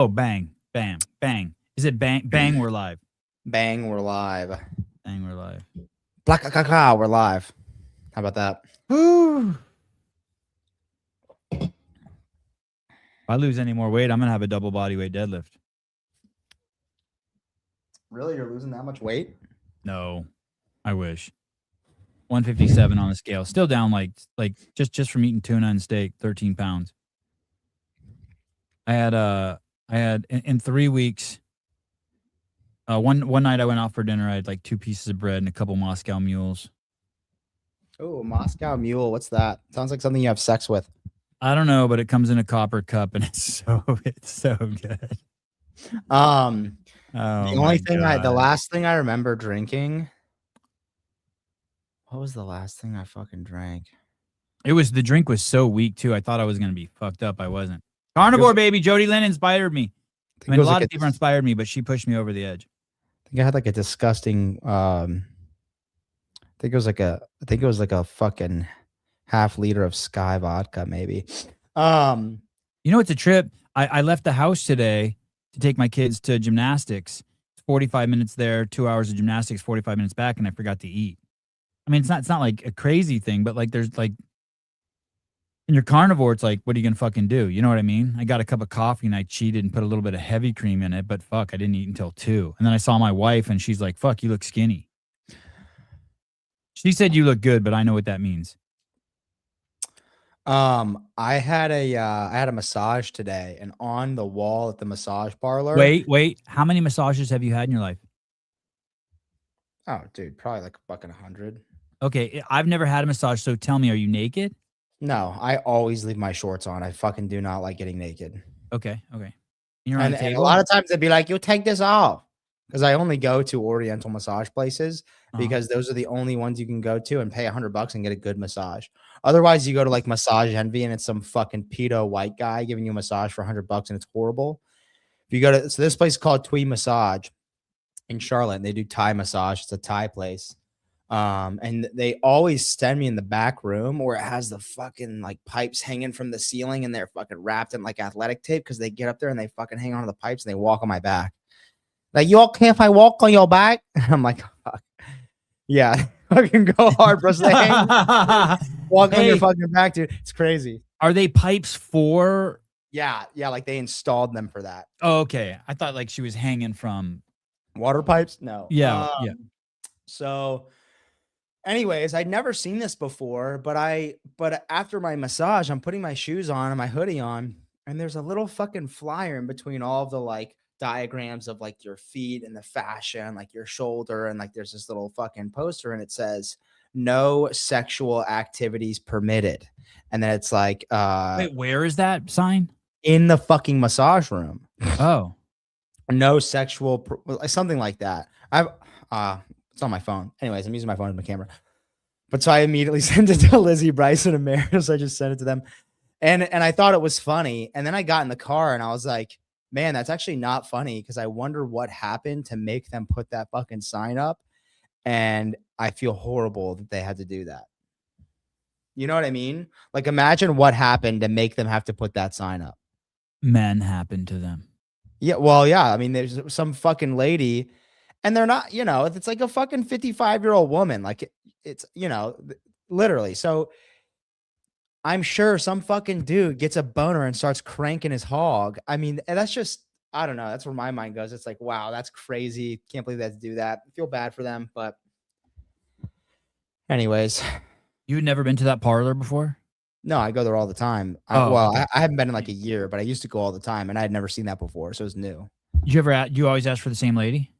Oh, bang, bam, bang. Is it bang, bang, we're live. Bang, we're live. Bang, we're live. Black caca, we're live. How about that? Woo. If I lose any more weight, I'm going to have a double body weight deadlift. Really? You're losing that much weight? No, I wish. 157 on the scale. Still down like just from eating tuna and steak, 13 pounds. I had in 3 weeks, one night I went out for dinner. I had like 2 pieces of bread and a couple Moscow mules. Oh, Moscow Mule. What's that? Sounds like something you have sex with. I don't know, but it comes in a copper cup and it's so good. The Oh only my thing God. the last thing I remember drinking. What was the last thing I fucking drank? The drink was so weak too. I thought I was gonna be fucked up. I wasn't. Carnivore baby, Jody Lynn inspired me. I mean, a lot of people inspired me, but she pushed me over the edge. I think I had like a disgusting. I think it was like a fucking half liter of Sky vodka, maybe. You know, it's a trip. I left the house today to take my kids to gymnastics. 45 minutes there, 2 hours of gymnastics, 45 minutes back, and I forgot to eat. I mean, it's not like a crazy thing, but like there's like when you're carnivore, it's like, what are you gonna fucking do? You know what I mean? I got a cup of coffee and I cheated and put a little bit of heavy cream in it, but fuck, I didn't eat until 2. And then I saw my wife and she's like, fuck, you look skinny. She said you look good, but I know what that means. I had a massage today, and on the wall at the massage parlor. Wait. How many massages have you had in your life? Oh, dude, probably like fucking 100. Okay, I've never had a massage, so tell me, are you naked? No, I always leave my shorts on. I fucking do not like getting naked. Okay. You're on a And a table? lot of times they'd be like, "You take this off," because I only go to Oriental massage places because those are the only ones you can go to and pay $100 and get a good massage. Otherwise, you go to like Massage Envy and it's some fucking pedo white guy giving you a massage for $100 and it's horrible. If you go to this place is called Twee Massage in Charlotte, and they do Thai massage. It's a Thai place. And they always send me in the back room where it has the fucking like pipes hanging from the ceiling and they're fucking wrapped in like athletic tape because they get up there and they fucking hang on to the pipes and they walk on my back. Like, you okay if I walk on your back? I'm like, fuck. Yeah, fucking go hard, bro. So they walk on your fucking back, dude. It's crazy. Are they pipes for? Yeah, like they installed them for that. Oh, okay. I thought like she was hanging from water pipes. No. Yeah. So, anyways, I'd never seen this before, but after my massage, I'm putting my shoes on and my hoodie on, and there's a little fucking flyer in between all of the like diagrams of like your feet and the fascia and like your shoulder, and like there's this little fucking poster and it says no sexual activities permitted. And then it's like wait, where is that sign? In the fucking massage room. Oh. No sexual something like that. It's on my phone. Anyways, I'm using my phone as my camera. But so I immediately sent it to Lizzie, Bryson, and Mary. So I just sent it to them. And I thought it was funny. And then I got in the car and I was like, man, that's actually not funny, because I wonder what happened to make them put that fucking sign up. And I feel horrible that they had to do that. You know what I mean? Like, imagine what happened to make them have to put that sign up. Men happened to them. Yeah, well, yeah. I mean, there's some fucking lady, and they're not, you know, it's like a fucking 55-year-old woman. Like, it's, you know, literally. So I'm sure some fucking dude gets a boner and starts cranking his hog. I mean, that's just, I don't know. That's where my mind goes. It's like, wow, that's crazy. Can't believe they had to do that. I feel bad for them. But anyways. You'd never been to that parlor before? No, I go there all the time. Okay. I haven't been in like a year, but I used to go all the time, and I had never seen that before, so it was new. You always ask for the same lady?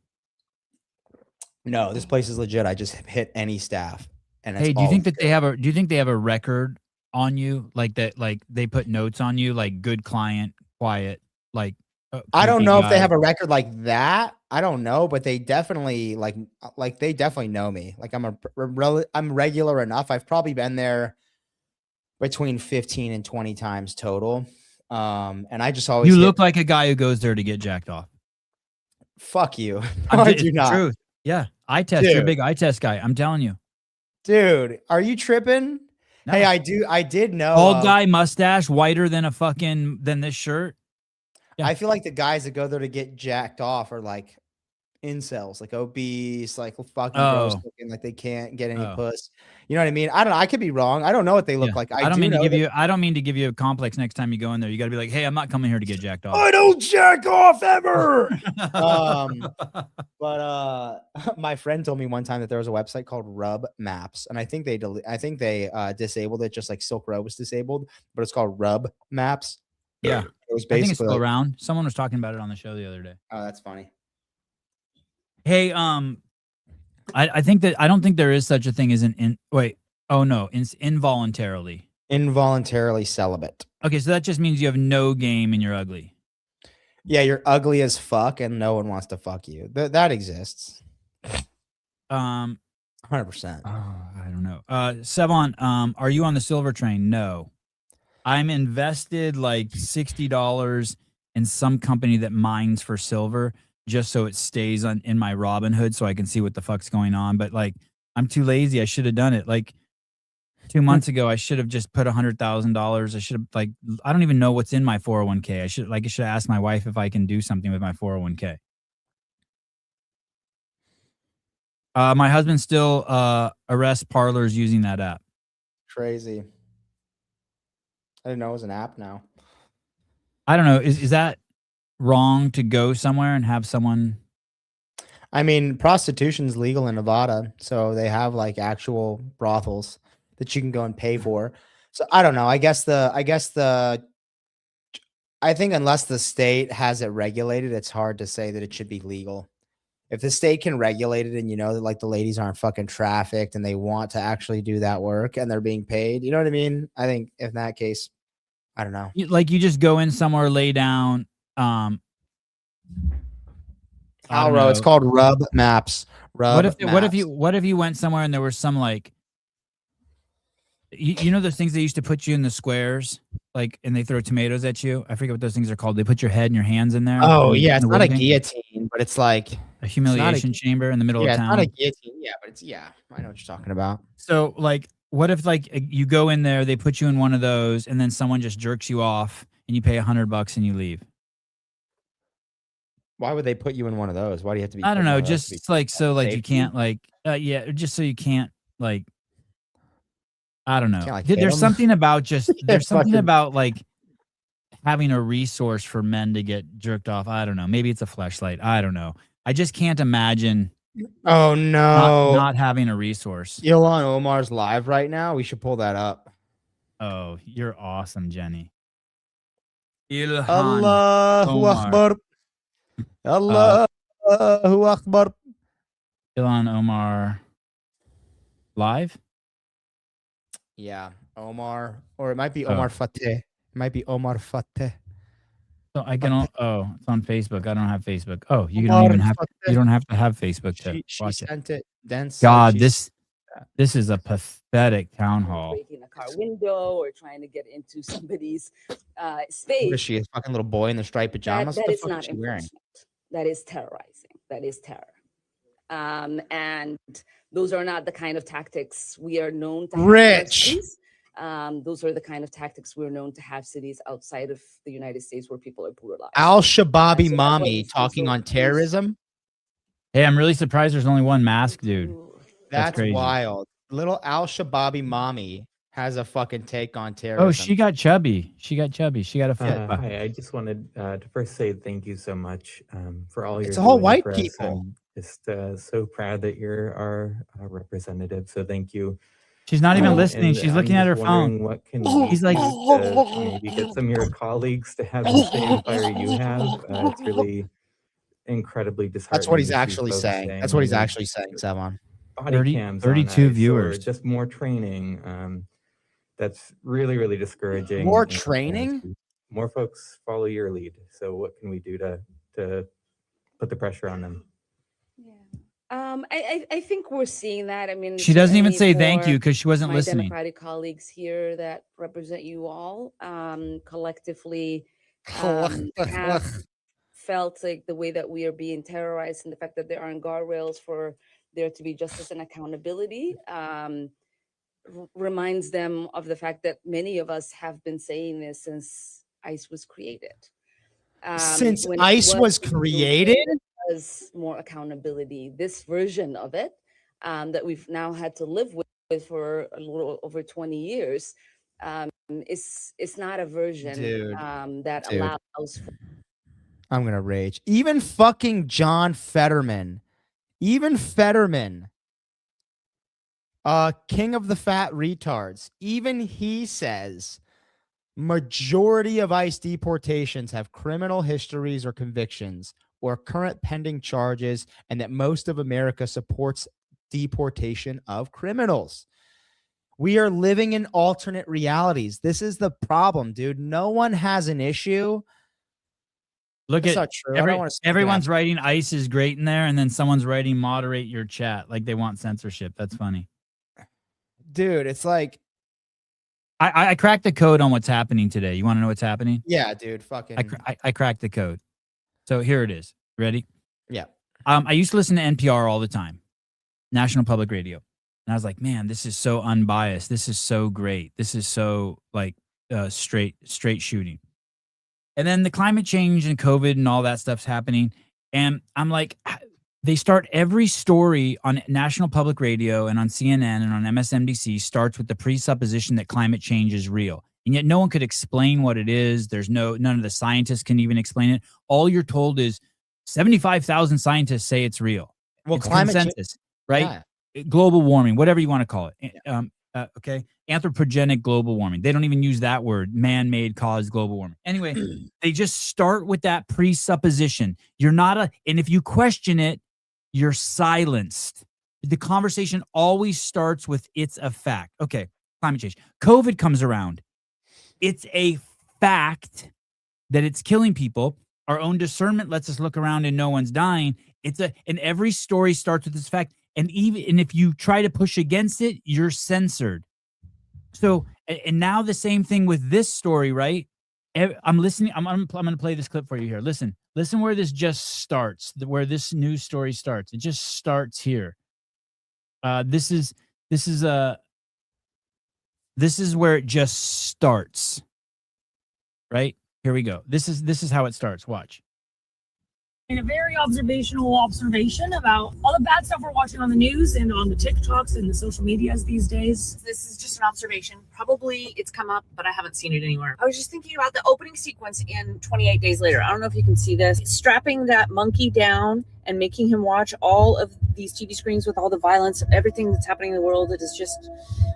No, this place is legit. I just hit any staff. And hey, do you think that they have a record on you, like that? Like they put notes on you, like good client, quiet, like. I don't know if they have a record like that. I don't know, but they definitely like they definitely know me. Like I'm regular enough. I've probably been there between 15 and 20 times total. And I just always look like a guy who goes there to get jacked off. Fuck you. I do not. Truth. Yeah. Eye test. Dude. You're a big eye test guy. I'm telling you. Dude, are you tripping? No. Hey, I did know. Bald guy, mustache, whiter than than this shirt. Yeah. I feel like the guys that go there to get jacked off are like incels, like obese, like fucking gross Oh, looking, like they can't get any oh, puss. You know what I mean? I don't know. I could be wrong. I don't know what they yeah. look like. I I don't do mean to know give that you. I don't mean to give you a complex next time you go in there. You got to be like, hey, I'm not coming here to get jacked off. I don't jack off ever. But my friend told me one time that there was a website called Rub Maps, and I think they disabled it, just like Silk Road was disabled, but it's called Rub Maps. Yeah, It was I think it's basically still like, around. Someone was talking about it on the show the other day. oh, that's funny. Hey, I think that I don't think there is such a thing as wait. Oh no, it's involuntarily. Involuntarily celibate. Okay, so that just means you have no game and you're ugly. Yeah, you're ugly as fuck, and no one wants to fuck you. That exists. 100%. I don't know. Sevon, are you on the silver train? No. I'm invested like $60 in some company that mines for silver just so it stays in my Robinhood so I can see what the fuck's going on. But like, I'm too lazy. I should have done it. Like 2 months ago, I should have just put $100,000. I should have I don't even know what's in my 401k. I should have asked my wife if I can do something with my 401k. My husband still arrests parlors using that app. Crazy. I didn't know it was an app now. I don't know. Is that wrong to go somewhere and have someone? I mean, prostitution's legal in Nevada, so they have like actual brothels that you can go and pay for. So I don't know. I think unless the state has it regulated, it's hard to say that it should be legal. If the state can regulate it and you know that like the ladies aren't fucking trafficked and they want to actually do that work and they're being paid, you know what I mean? I think in that case, I don't know. Like you just go in somewhere, lay down. I don't Alro, it's know. called Rub Maps. What Rub if Maps. you went somewhere and there was some like you know those things they used to put you in the squares, like, and they throw tomatoes at you? I forget what those things are called. They put your head and your hands in there. Oh in yeah, it's the not a wooden thing. guillotine, but it's like A humiliation chamber in the middle of it's not a town. guillotine. Yeah, but it's I know what you're talking about. So like, what if like you go in there, they put you in one of those, and then someone just jerks you off, and you pay $100 and you leave? Why would they put you in one of those? Why do you have to be? I put don't in know, one of those to be just like so, like you safety? can't like, yeah, just so you can't like, I don't know. Can't like hit There's 'em? something about just Yeah, there's something fucking- about like having a resource for men to get jerked off. I don't know. Maybe it's a fleshlight. I don't know. I just can't imagine Oh no! not having a resource. Ilhan Omar's live right now. We should pull that up. Oh, you're awesome, Jenny. Ilhan Allahu Omar. Akbar. Allahu Akbar. Ilhan Omar live? Yeah, Omar, or it might be Omar Fateh. It might be Omar Fateh. So I can. It's on Facebook. I don't have Facebook. Oh, you Omar don't even have. Fateh. You don't have to have Facebook to She watch it. sent it. Then God, this is a pathetic town hall. Breaking a car window or trying to get into somebody's What is space. she? A fucking little boy in the striped pajamas? That What the is fuck not is she wearing? enforcement. That is terrorizing. That is terror. And those are not the kind of tactics we are known to have in our Rich. cities. Those are the kind of tactics we're known to have cities outside of the United States where people are brutalized. Al So Shababi that's why mommy these talking also- on terrorism. Hey, I'm really surprised there's only one mask, dude. That's crazy. wild. Little Al Shababi mommy has a fucking take on terrorism. Oh, she got chubby. She got a fit. Hi, I just wanted to first say thank you so much for all It's you're all doing white for us. people. I'm just so proud that you're our representative. So thank you. She's not even listening. And She's I'm looking at her just phone. wondering what can we He's like- do to maybe get some of your colleagues to have the same fire you have. It's really incredibly disheartening. That's what he's to see actually folks saying. That's what he's actually saying, Savon. Body 30 cams 32 on ICE or viewers. just more training. That's really, really discouraging. More and training? more folks follow your lead. So what can we do to put the pressure on them? Yeah. I think we're seeing that. I mean, She doesn't even certainly say thank you for because she wasn't my listening. Democratic colleagues here that represent you all collectively have felt like the way that we are being terrorized and the fact that there aren't guardrails for there to be justice and accountability reminds them of the fact that many of us have been saying this since ICE was created. Since when it ICE was the created? was more accountability. This version of it that we've now had to live with for a little over 20 years is not a version Dude, that dude. allows for I'm gonna rage. Even fucking John Fetterman, king of the fat retards, even he says majority of ICE deportations have criminal histories or convictions or current pending charges, and that most of America supports deportation of criminals. We are living in alternate realities. This is the problem, dude. No one has an issue. Look That's at not true. I don't want to. everyone's writing ICE is great in there, and then someone's writing moderate your chat like they want censorship. That's funny. Dude, it's like, I cracked the code on what's happening today. You want to know what's happening? yeah, dude, fucking. I cracked the code. So here it is. Ready? Yeah. I used to listen to NPR all the time, National Public Radio, and I was like, man, this is so unbiased. This is so great. This is so like straight shooting. And then the climate change and COVID and all that stuff's happening, and I'm like, they start every story on National Public Radio and on CNN and on MSNBC starts with the presupposition that climate change is real. And yet no one could explain what it is. None of the scientists can even explain it. All you're told is 75,000 scientists say it's real. Well, it's climate consensus, right? Yeah. Global warming, whatever you want to call it. Okay. Anthropogenic global warming. They don't even use that word, man-made caused global warming. Anyway, they just start with that presupposition. And if you question it, you're silenced. The conversation always starts with it's a fact. Okay, climate change. COVID comes around. It's a fact that it's killing people. Our own discernment lets us look around and no one's dying. And every story starts with this fact. And if you try to push against it, you're censored. So, and now the same thing with this story, right? I'm listening. I'm going to play this clip for you here. Listen where this just starts, where this news story starts. It just starts here. This is where it just starts. Right? Here we go. This is how it starts. Watch. And a very observational observation about all the bad stuff we're watching on the news and on the TikToks and the social medias these days. This is just an observation. Probably it's come up, but I haven't seen it anywhere. I was just thinking about the opening sequence in 28 Days Later. I don't know if you can see this. Strapping that monkey down and making him watch all of these TV screens with all the violence, everything that's happening in the world that is just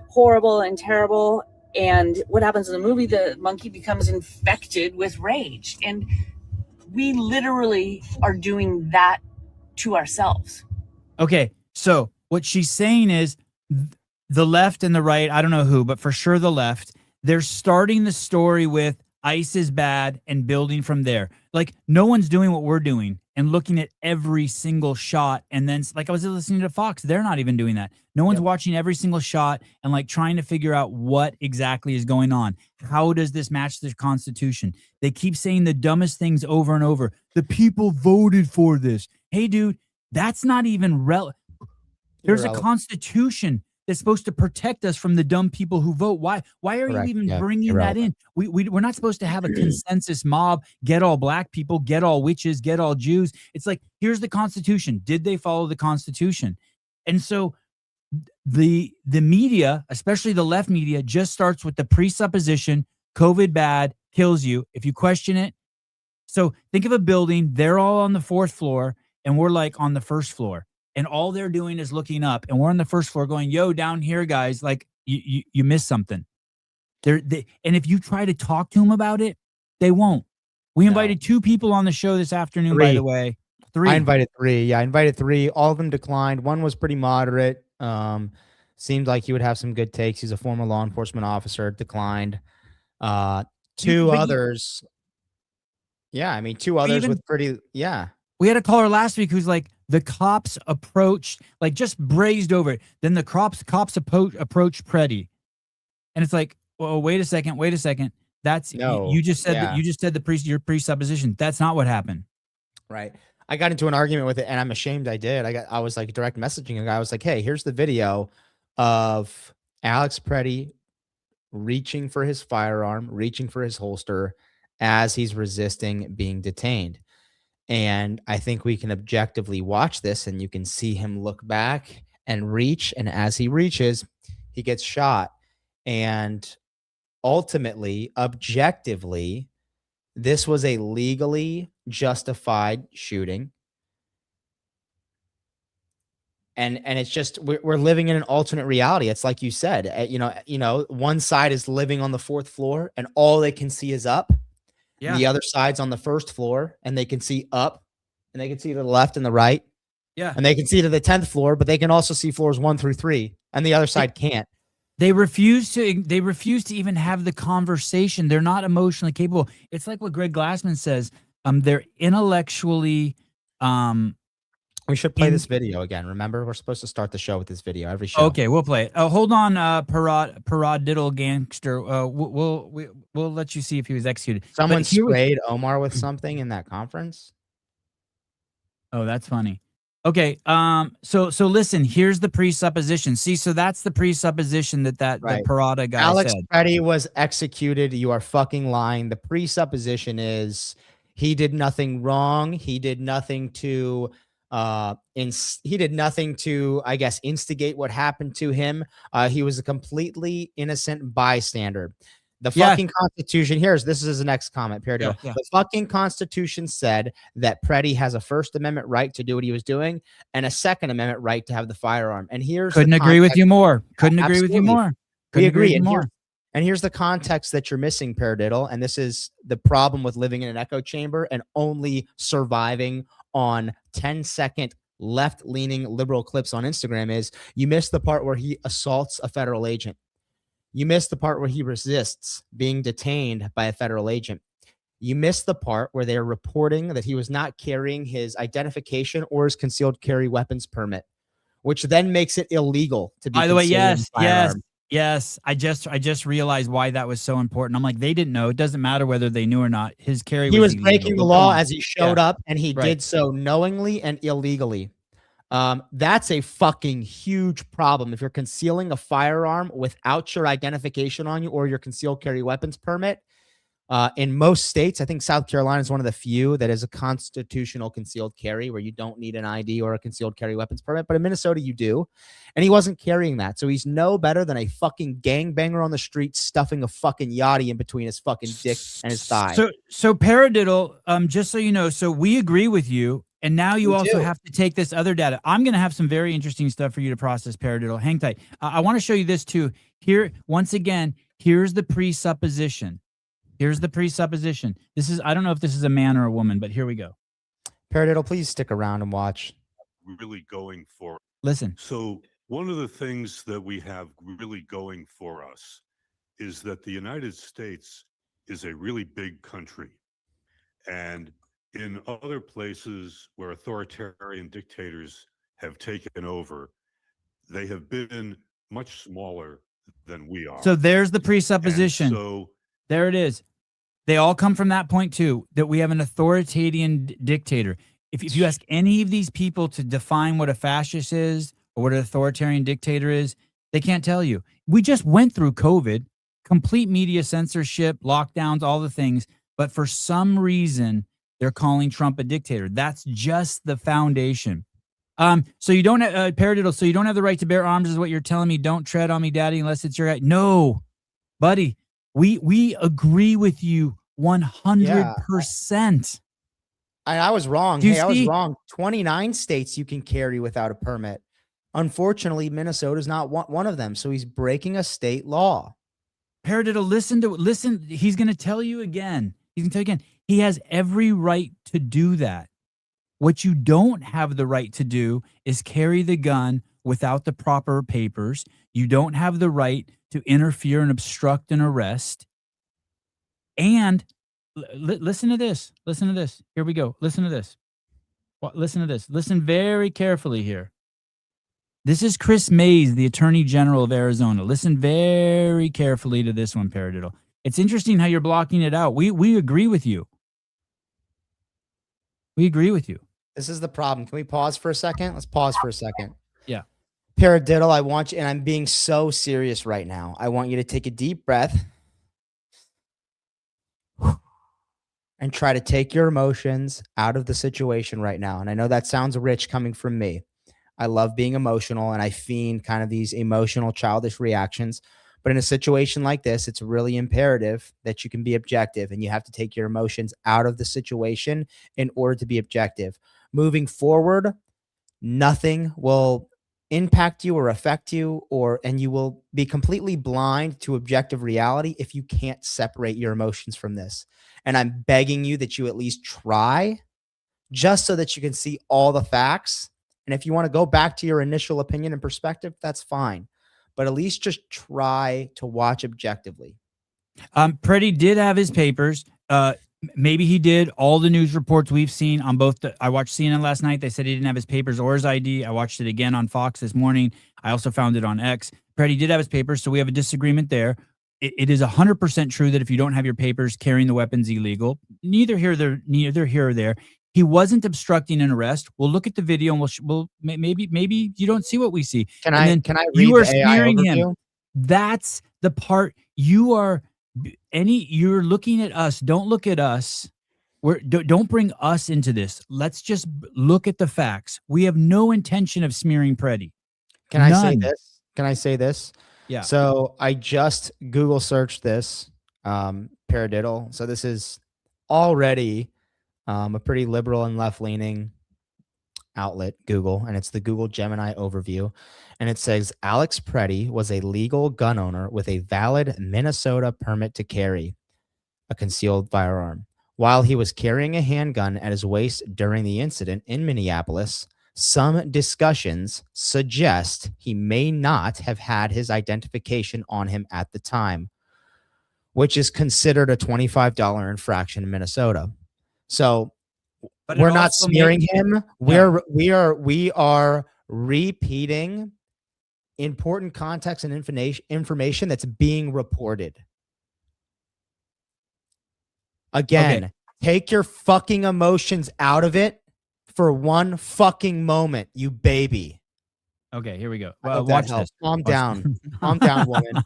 horrible and terrible. And what happens in the movie, the monkey becomes infected with rage. And we literally are doing that to ourselves. Okay, so what she's saying is the left and the right, I don't know who, but for sure the left, they're starting the story with ICE is bad and building from there. Like no one's doing what we're doing and looking at every single shot. And then like I was listening to Fox, they're not even doing that. No one's watching every single shot and like trying to figure out what exactly is going on. How does this match the Constitution? They keep saying the dumbest things over and over. The people voted for this. Hey, dude, that's not even relevant. There's a Constitution that's supposed to protect us from the dumb people who vote. Why are you even bringing that in? We're not supposed to have a consensus mob, get all black people, get all witches, get all Jews. It's like, here's the Constitution. Did they follow the Constitution? And so the media, especially the left media, just starts with the presupposition, COVID bad, kills you. If you question it. So think of a building, they're all on the 4th floor, and we're like on the 1st floor. And all they're doing is looking up, and we're on the 1st floor going, yo, down here, guys, like you missed something. And if you try to talk to them about it, they won't. We invited 2 people on the show this afternoon, by the way. 3. I invited 3. Yeah, I invited 3. All of them declined. One was pretty moderate. Seemed like he would have some good takes. He's a former law enforcement officer. Declined. 2 others. Yeah, I mean, 2 others with pretty. Yeah. We had a caller last week who's like, the cops approached, like just brazed over it. Then the cops approached Preddy. And it's like, well, wait a second. That's you just said that you just said your presupposition. That's not what happened. Right. I got into an argument with it, and I'm ashamed I did. I was like direct messaging a guy. I was like, hey, here's the video of Alex Preddy reaching for his firearm, reaching for his holster, as he's resisting being detained. And I think we can objectively watch this and you can see him look back and reach. And as he reaches, he gets shot. And ultimately, objectively, this was a legally justified shooting. And it's just we're living in an alternate reality. It's like you said, one side is living on the 4th floor and all they can see is up. Yeah. The other side's on the 1st floor and they can see up and they can see to the left and the right. Yeah. And they can see to the 10th floor, but they can also see floors 1 through 3 and the other side can't. They refuse to even have the conversation. They're not emotionally capable. It's like what Greg Glassman says. They're intellectually we should play this video again. Remember, we're supposed to start the show with this video every show. Okay, we'll play it. Hold on, Paradiddle Gangster. We'll let you see if he was executed. Someone sprayed Omar with something in that conference. Oh, that's funny. Okay, so listen. Here's the presupposition. See, so that's the presupposition that Right. the Parada guy Alex said. Petty was executed. You are fucking lying. The presupposition is he did nothing wrong. He did nothing to I guess, instigate what happened to him. He was a completely innocent bystander. The fucking Constitution, this is the next comment, Paradil. Yeah. The fucking Constitution said that Preddy has a First Amendment right to do what he was doing and a Second Amendment right to have the firearm. And couldn't agree with you more. Couldn't agree with you more. We agree. And here's the context that you're missing, Paradiddle. And this is the problem with living in an echo chamber and only surviving on 10-second left-leaning liberal clips on Instagram is you miss the part where he assaults a federal agent. You miss the part where he resists being detained by a federal agent. You miss the part where they're reporting that he was not carrying his identification or his concealed carry weapons permit, which then makes it illegal to be. By the way, yes. I just realized why that was so important. I'm like, they didn't know. It doesn't matter whether they knew or not. His carry. He was breaking the law as he showed up, and he Right. did so knowingly and illegally. That's a fucking huge problem. If you're concealing a firearm without your identification on you or your concealed carry weapons permit, in most states, I think South Carolina is one of the few that is a constitutional concealed carry where you don't need an ID or a concealed carry weapons permit. But in Minnesota, you do. And he wasn't carrying that. So he's no better than a fucking gangbanger on the street stuffing a fucking yachty in between his fucking dick and his thigh. So Paradiddle, just so you know, so we agree with you. And now you also have to take this other data. I'm going to have some very interesting stuff for you to process, Paradiddle. Hang tight. I want to show you this too. Here, once again, here's the presupposition. Here's the presupposition. This is, I don't know if this is a man or a woman, but here we go. Paradiddle, please stick around and watch. Really going for. Listen. So one of the things that we have really going for us is that the United States is a really big country. And in other places where authoritarian dictators have taken over, they have been much smaller than we are. So there's the presupposition. And so there it is. They all come from that point too, that we have an authoritarian dictator. If you ask any of these people to define what a fascist is or what an authoritarian dictator is, they can't tell you. We just went through COVID, complete media censorship, lockdowns, all the things. But for some reason, they're calling Trump a dictator. That's just the foundation. So you don't have Paradiddle. So you don't have the right to bear arms, is what you're telling me. Don't tread on me, Daddy, unless it's your right. No, buddy. We agree with you 100%. I was wrong. I was wrong. 29 states you can carry without a permit. Unfortunately, Minnesota's not one of them. So he's breaking a state law. Paradiddle, listen. He's going to tell you again. He has every right to do that. What you don't have the right to do is carry the gun without the proper papers. You don't have the right to interfere and obstruct an arrest. And listen to this. Listen to this. Here we go. Listen to this. Listen to this. Listen very carefully here. This is Chris Mays, the Attorney General of Arizona. Listen very carefully to this one, Paradiddle. It's interesting how you're blocking it out. We agree with you. We agree with you. This is the problem. Can we pause for a second? Let's pause for a second. Yeah. Paradiddle, I want you, and I'm being so serious right now. I want you to take a deep breath. and try to take your emotions out of the situation right now. And I know that sounds rich coming from me. I love being emotional and I fiend kind of these emotional, childish reactions. But in a situation like this, it's really imperative that you can be objective and you have to take your emotions out of the situation in order to be objective. Moving forward, nothing will impact you or affect you, and you will be completely blind to objective reality if you can't separate your emotions from this. And I'm begging you that you at least try, just so that you can see all the facts. And if you want to go back to your initial opinion and perspective, that's fine. But at least just try to watch objectively. Pretty did have his papers. Maybe he did. All the news reports we've seen on both. I watched CNN last night. They said he didn't have his papers or his ID. I watched it again on Fox this morning. I also found it on X. Pretty did have his papers, so we have a disagreement there. It is 100% true that if you don't have your papers, carrying the weapon's illegal. Neither here or there. He wasn't obstructing an arrest. We'll look at the video and we'll maybe you don't see what we see. Can I read you are the AI smearing overview? him. That's the part you're looking at us. Don't look at us. Don't bring us into this. Let's just look at the facts. We have no intention of smearing Preddy. Can I say this? Can I say this? Yeah. So I just Google searched this paradiddle. So this is already a pretty liberal and left-leaning outlet, Google, and it's the Google Gemini overview. And it says Alex Preddy was a legal gun owner with a valid Minnesota permit to carry a concealed firearm. While he was carrying a handgun at his waist during the incident in Minneapolis, some discussions suggest he may not have had his identification on him at the time, which is considered a $25 infraction in Minnesota. So we're not smearing him. We are repeating important context and information that's being reported. Again, take your fucking emotions out of it for one fucking moment, you baby. Okay, here we go. Watch this. Calm down. Calm down, woman.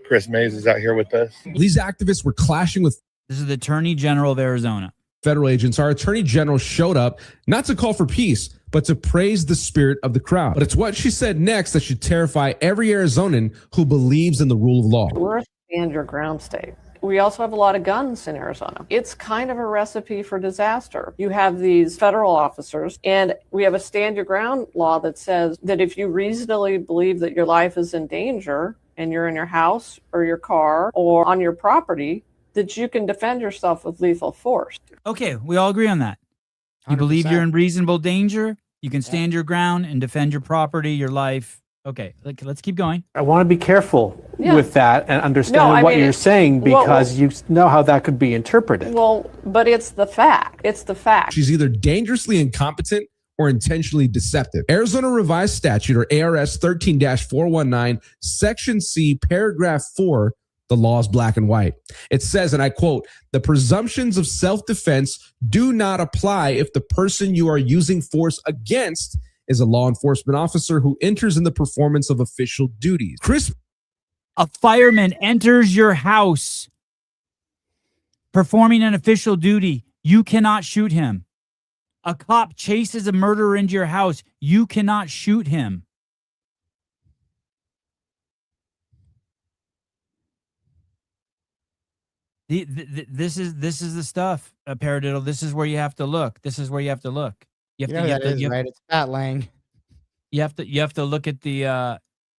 Chris Mays is out here with us. These activists were clashing with. This is the Attorney General of Arizona. Federal agents. Our Attorney General showed up not to call for peace, but to praise the spirit of the crowd. But it's what she said next that should terrify every Arizonan who believes in the rule of law. We're a stand your ground state. We also have a lot of guns in Arizona. It's kind of a recipe for disaster. You have these federal officers, and we have a stand your ground law that says that if you reasonably believe that your life is in danger and you're in your house or your car or on your property, that you can defend yourself with lethal force. Okay, we all agree on that. You 100%. believe you're in reasonable danger, you can stand your ground and defend your property, your life. Okay, let's keep going. I want to be careful Yeah. with that and understand what you're saying, because well, you know how that could be interpreted. Well, but it's the fact. It's the fact. She's either dangerously incompetent or intentionally deceptive. Arizona Revised Statute, or ARS 13-419, Section C, Paragraph 4, the law is black and white. It says, and I quote, "The presumptions of self-defense do not apply if the person you are using force against is a law enforcement officer who enters in the performance of official duties." A fireman enters your house performing an official duty. You cannot shoot him. A cop chases a murderer into your house. You cannot shoot him. This is the stuff, Paradiddle. This is where you have to look. This is where you have to look. Right? It's Pat Lang. You have to look at the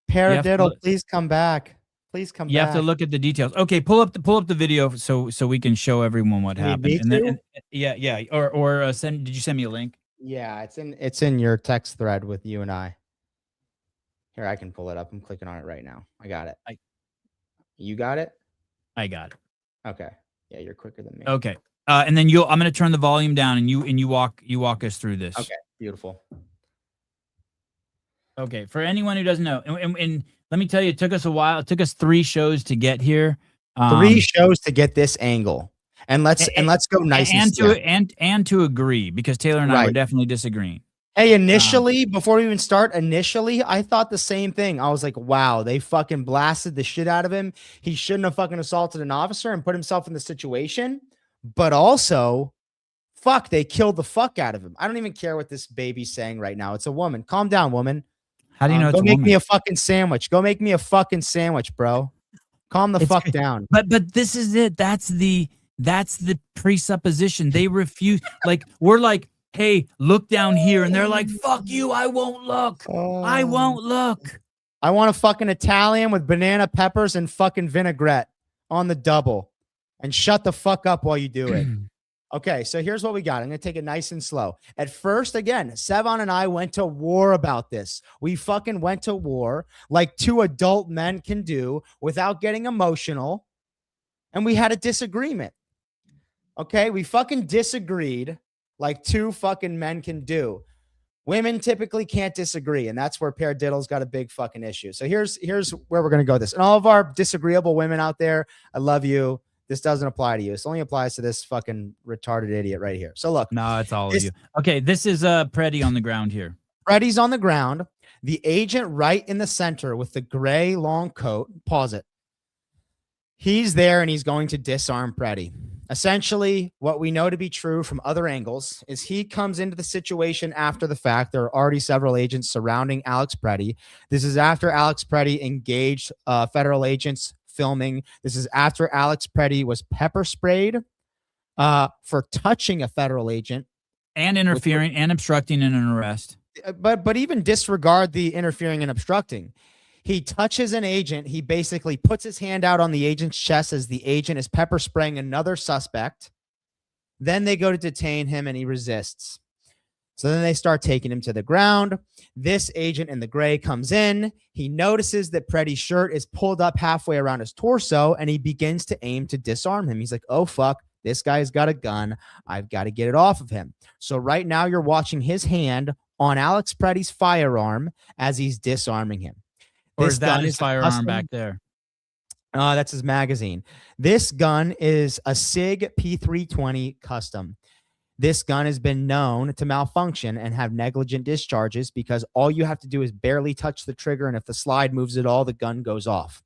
Paradiddle, please come back. Please come back. You have to look at the details. Okay, pull up the video so we can show everyone what happened. And then, yeah. Or send. Did you send me a link? Yeah, it's in your text thread with you and I. Here, I can pull it up. I'm clicking on it right now. I got it. You got it? I got it. Okay. Yeah, you're quicker than me. Okay. And then I'm going to turn the volume down and you walk us through this. Okay. Beautiful. Okay. For anyone who doesn't know, and let me tell you, it took us a while. It took us 3 shows to get here. 3 shows to get this angle. And let's go nice and to agree, because Taylor and I were definitely disagreeing. Hey, initially, before we even start, I thought the same thing. I was like, wow, they fucking blasted the shit out of him. He shouldn't have fucking assaulted an officer and put himself in the situation. but also, fuck, they killed the fuck out of him. I don't even care what this baby's saying right now. It's a woman. Calm down, woman. How do you know it's go a make woman? me a fucking sandwich. Go make me a fucking sandwich, bro. Calm the fuck down. But this is it. That's the presupposition. They refuse. Like, we're like, hey, look down here, and they're like, fuck you, I won't look. I won't look. I want a fucking Italian with banana peppers and fucking vinaigrette on the double. And shut the fuck up while you do it. Okay, so here's what we got. I'm going to take it nice and slow. At first, again, Sevon and I went to war about this. We fucking went to war like two adult men can do without getting emotional. And we had a disagreement. Okay, we fucking disagreed like two fucking men can do. Women typically can't disagree, and that's where Paradiddle's got a big fucking issue. So here's where we're going to go with this. And all of our disagreeable women out there, I love you. This doesn't apply to you. This only applies to this fucking retarded idiot right here. So look. No, it's all of you. Okay, this is Preddy on the ground here. Preddy's on the ground. The agent right in the center with the gray long coat. Pause it. He's there and he's going to disarm Preddy. Essentially, what we know to be true from other angles is he comes into the situation after the fact. There are already several agents surrounding Alex Preddy. This is after Alex Preddy engaged federal agents filming. This is after Alex Preddy was pepper sprayed for touching a federal agent. And interfering and obstructing in an arrest. But even disregard the interfering and obstructing. He touches an agent. He basically puts his hand out on the agent's chest as the agent is pepper spraying another suspect. Then they go to detain him and he resists. So then they start taking him to the ground. This agent in the gray comes in. He notices that Preddy's shirt is pulled up halfway around his torso and he begins to aim to disarm him. He's like, oh, fuck, this guy's got a gun. I've got to get it off of him. So right now you're watching his hand on Alex Preddy's firearm as he's disarming him. Or is that his firearm back there? That's his magazine. This gun is a SIG P320 custom. This gun has been known to malfunction and have negligent discharges because all you have to do is barely touch the trigger, and if the slide moves at all, the gun goes off.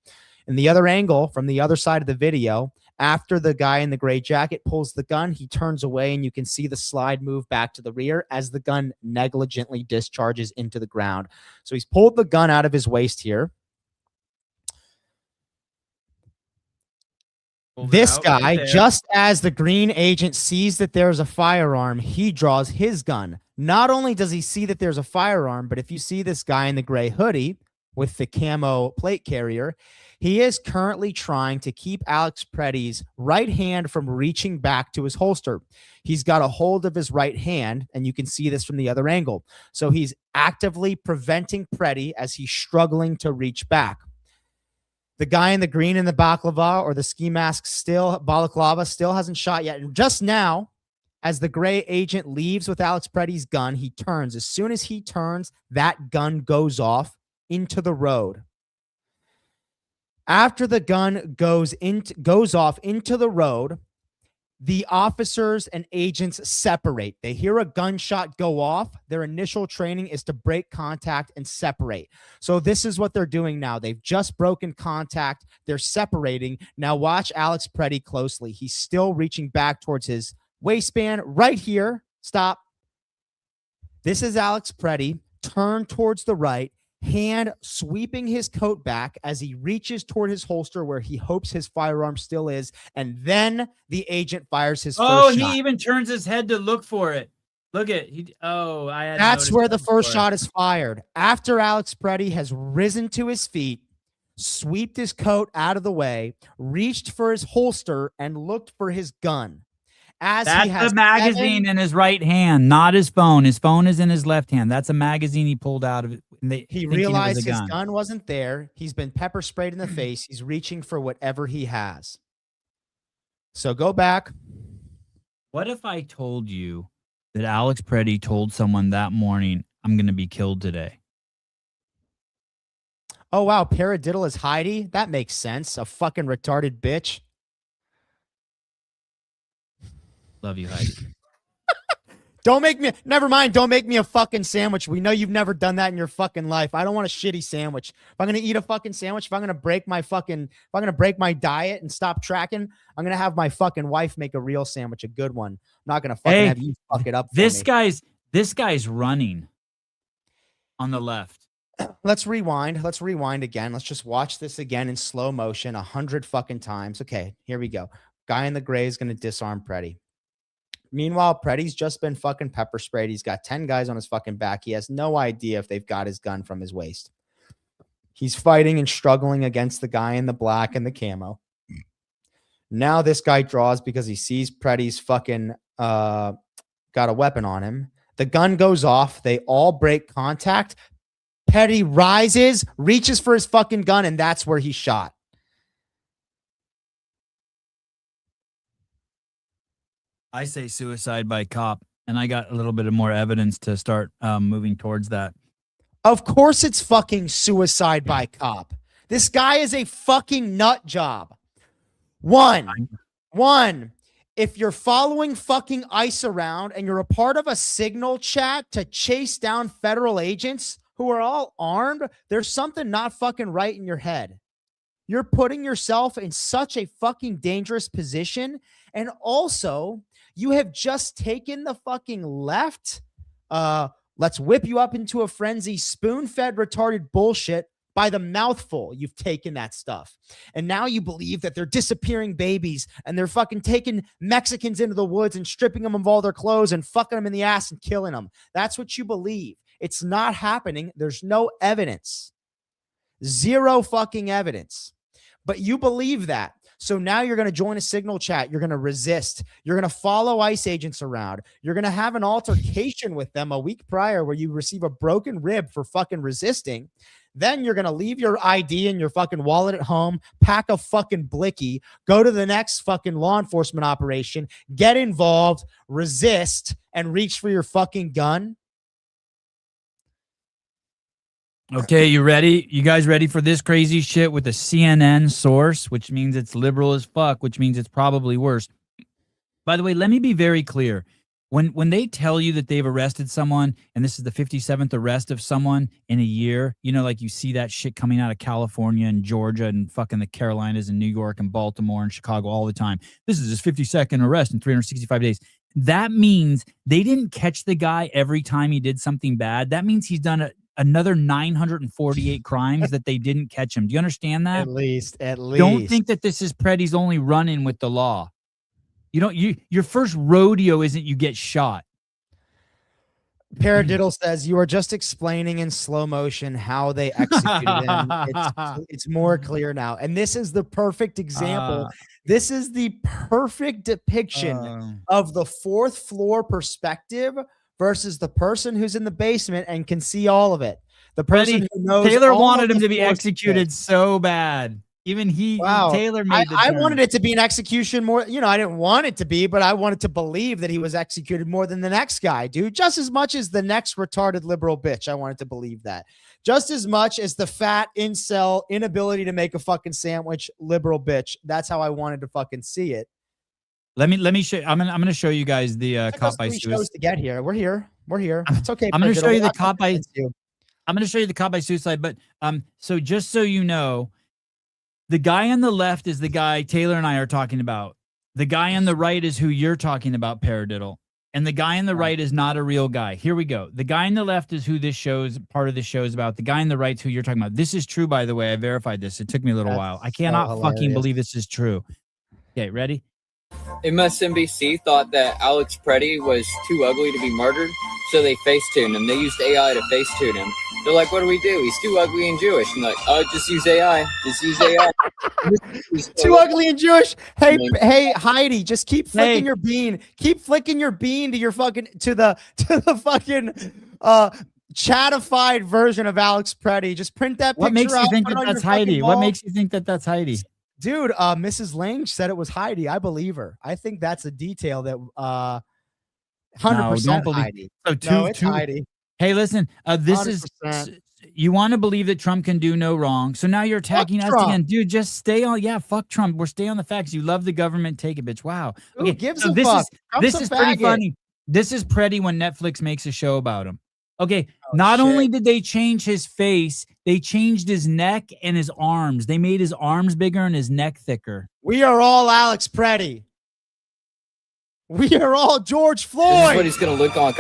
In the other angle, from the other side of the video, after the guy in the gray jacket pulls the gun, he turns away, and you can see the slide move back to the rear as the gun negligently discharges into the ground. So he's pulled the gun out of his waist here. This guy, right, just as the green agent sees that there's a firearm, he draws his gun. Not only does he see that there's a firearm, but if you see this guy in the gray hoodie with the camo plate carrier, he is currently trying to keep Alex Preddy's right hand from reaching back to his holster. He's got a hold of his right hand, and you can see this from the other angle. So he's actively preventing Preddy as he's struggling to reach back. The guy in the green in the baklava or the ski mask balaclava still hasn't shot yet. And just now, as the gray agent leaves with Alex Preddy's gun, he turns. As soon as he turns, that gun goes off into the road. After the gun goes off into the road, the officers and agents separate. They hear a gunshot go off. Their initial training is to break contact and separate. So this is what they're doing now. They've just broken contact. They're separating. Now watch Alex Preddy closely. He's still reaching back towards his waistband right here. Stop. This is Alex Preddy. Turn towards the right. Hand sweeping his coat back as he reaches toward his holster where he hopes his firearm still is, and then the agent fires his first shot. He even turns his head to look for it. Look at That's where the first shot is fired. After Alex Preddy has risen to his feet, swept his coat out of the way, reached for his holster, and looked for his gun. That's the magazine in his right hand, not his phone. His phone is in his left hand. That's a magazine he pulled out of it. He realized his gun wasn't there. He's been pepper sprayed in the face. He's reaching for whatever he has. So go back. What if I told you that Alex Preddy told someone that morning, I'm going to be killed today? Oh, wow. Paradiddle is Heidi? That makes sense. A fucking retarded bitch. Love you, Heidi. Don't make me, never mind. Don't make me a fucking sandwich. We know you've never done that in your fucking life. I don't want a shitty sandwich. If I'm going to eat a fucking sandwich, if I'm going to break my diet and stop tracking, I'm going to have my fucking wife make a real sandwich, a good one. I'm not going to fucking have you fuck it up. This guy's running on the left. Let's rewind. Let's rewind again. Let's just watch this again in slow motion 100 fucking times. Okay, here we go. Guy in the gray is going to disarm Preddy. Meanwhile, Preddy's just been fucking pepper sprayed. He's got 10 guys on his fucking back. He has no idea if they've got his gun from his waist. He's fighting and struggling against the guy in the black and the camo. Now this guy draws because he sees Preddy's fucking got a weapon on him. The gun goes off. They all break contact. Preddy rises, reaches for his fucking gun, and that's where he's shot. I say suicide by cop, and I got a little bit of more evidence to start moving towards that. Of course it's fucking suicide by cop. This guy is a fucking nut job. One, if you're following fucking ICE around and you're a part of a signal chat to chase down federal agents who are all armed, there's something not fucking right in your head. You're putting yourself in such a fucking dangerous position. And also, you have just taken the fucking left. Let's whip you up into a frenzy, spoon-fed retarded bullshit by the mouthful. You've taken that stuff. And now you believe that they're disappearing babies and they're fucking taking Mexicans into the woods and stripping them of all their clothes and fucking them in the ass and killing them. That's what you believe. It's not happening. There's no evidence. Zero fucking evidence. But you believe that. So now you're going to join a signal chat. You're going to resist. You're going to follow ICE agents around. You're going to have an altercation with them a week prior where you receive a broken rib for fucking resisting. Then you're going to leave your ID and your fucking wallet at home, pack a fucking blicky, go to the next fucking law enforcement operation, get involved, resist, and reach for your fucking gun. Okay, you ready? You guys ready for this crazy shit with the CNN source, which means it's liberal as fuck, which means it's probably worse. By the way, let me be very clear. When they tell you that they've arrested someone, and this is the 57th arrest of someone in a year, you know, like you see that shit coming out of California and Georgia and fucking the Carolinas and New York and Baltimore and Chicago all the time. This is his 52nd arrest in 365 days. That means they didn't catch the guy every time he did something bad. That means he's done another 948 crimes that they didn't catch him. Do you understand that? At least. Don't think that this is Preddy's only run-in with the law. Your first rodeo isn't you get shot. Paradiddle says you are just explaining in slow motion how they executed him. It's more clear now. And this is the perfect example. This is the perfect depiction of the fourth floor perspective versus the person who's in the basement and can see all of it. The person who knows Taylor wanted him to be executed so bad. Even Taylor made the I turn. wanted it to be an execution more. You know, I didn't want it to be, but I wanted to believe that he was executed more than the next guy, dude. Just as much as the next retarded liberal bitch. I wanted to believe that. Just as much as the fat incel inability to make a fucking sandwich liberal bitch. That's how I wanted to fucking see it. Let me show you. I'm gonna show you guys the cop by suicide. To get here. We're here. It's okay. I'm gonna show you the cop by. I'm gonna show you the cop by suicide. But so just so you know, the guy on the left is the guy Taylor and I are talking about. The guy on the right is who you're talking about, Paradiddle. And the guy on the right is not a real guy. Here we go. The guy on the left is who part of this show is about. The guy on the right is who you're talking about. This is true, by the way. I verified this. It took me a little while. I cannot fucking believe this is true. Okay, ready? MSNBC thought that Alex Preddy was too ugly to be murdered, so they face-tuned him. They used AI to face-tune him. They're like, what do we do? He's too ugly and Jewish. And like, just use AI. Just use AI. Too ugly and Jewish. Hey, Heidi, just keep flicking your bean. Keep flicking your bean to your fucking to the fucking chatified version of Alex Preddy. Just print that picture. What makes you think that that's Heidi? What makes you think that that's Heidi? Dude, Mrs. Lange said it was Heidi. I believe her. I think that's a detail that 100% Heidi. So it's Heidi. Hey, listen, this 100%. is you want to believe that Trump can do no wrong. So now you're attacking us again. Dude, just stay on. Yeah, fuck Trump. We're staying on the facts. You love the government. Take it, bitch. Wow. Okay, gives a fuck. This is pretty funny. This is Pretty when Netflix makes a show about him. Okay, shit. only did they change his face, they changed his neck and his arms. They made his arms bigger and his neck thicker. We are all Alex Pretty. We are all George Floyd. This is what he's gonna look like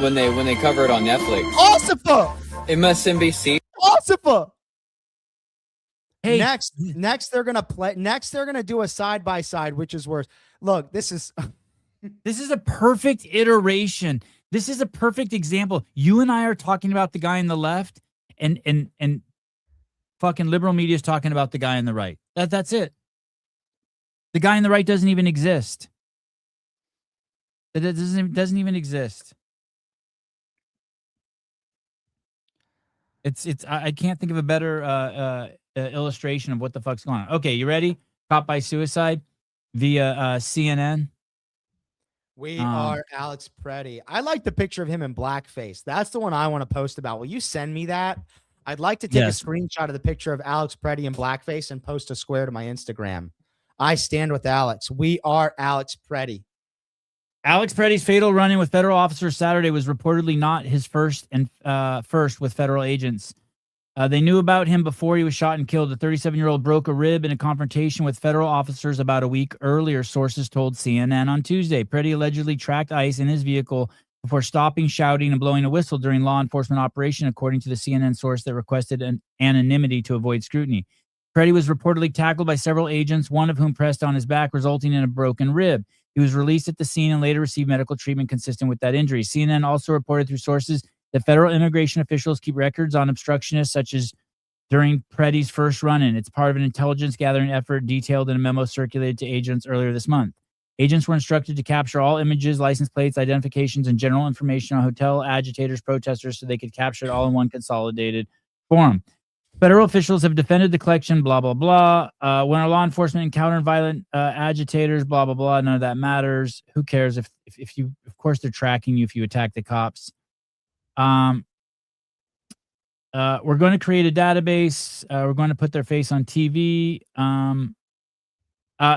when they cover it on Netflix. Ossifa. MSNBC. Ossifa. Hey, next they're gonna do a side by side, which is worse. Look, this is a perfect iteration. This is a perfect example. You and I are talking about the guy on the left, and fucking liberal media is talking about the guy on the right. That's it. The guy on the right doesn't even exist. It doesn't even exist. I can't think of a better illustration of what the fuck's going on. Okay, you ready? Caught by suicide via CNN. We are Alex Pretty. I like the picture of him in blackface. That's the one I want to post about. Will you send me that? I'd like to take a screenshot of the picture of Alex Pretty in blackface and post a square to my Instagram. I stand with Alex. We are Alex Pretty. Alex Pretty's fatal run-in with federal officers Saturday was reportedly not his first with federal agents. They knew about him before he was shot and killed. The 37-year-old broke a rib in a confrontation with federal officers about a week earlier, sources told CNN on Tuesday. Pretty allegedly tracked ICE in his vehicle before stopping, shouting, and blowing a whistle during law enforcement operation, according to the CNN source that requested an anonymity to avoid scrutiny. Pretty was reportedly tackled by several agents, one of whom pressed on his back, resulting in a broken rib. He was released at the scene and later received medical treatment consistent with that injury. CNN also reported through sources that federal immigration officials keep records on obstructionists, such as during Pretty's first run-in. It's part of an intelligence gathering effort detailed in a memo circulated to agents earlier this month. Agents were instructed to capture all images, license plates, identifications, and general information on hotel agitators, protesters, so they could capture it all in one consolidated form. Federal officials have defended the collection, blah, blah, blah. When our law enforcement encountered violent agitators, blah, blah, blah, none of that matters. Who cares if you, of course, they're tracking you if you attack the cops. We're going to create a database. We're going to put their face on TV.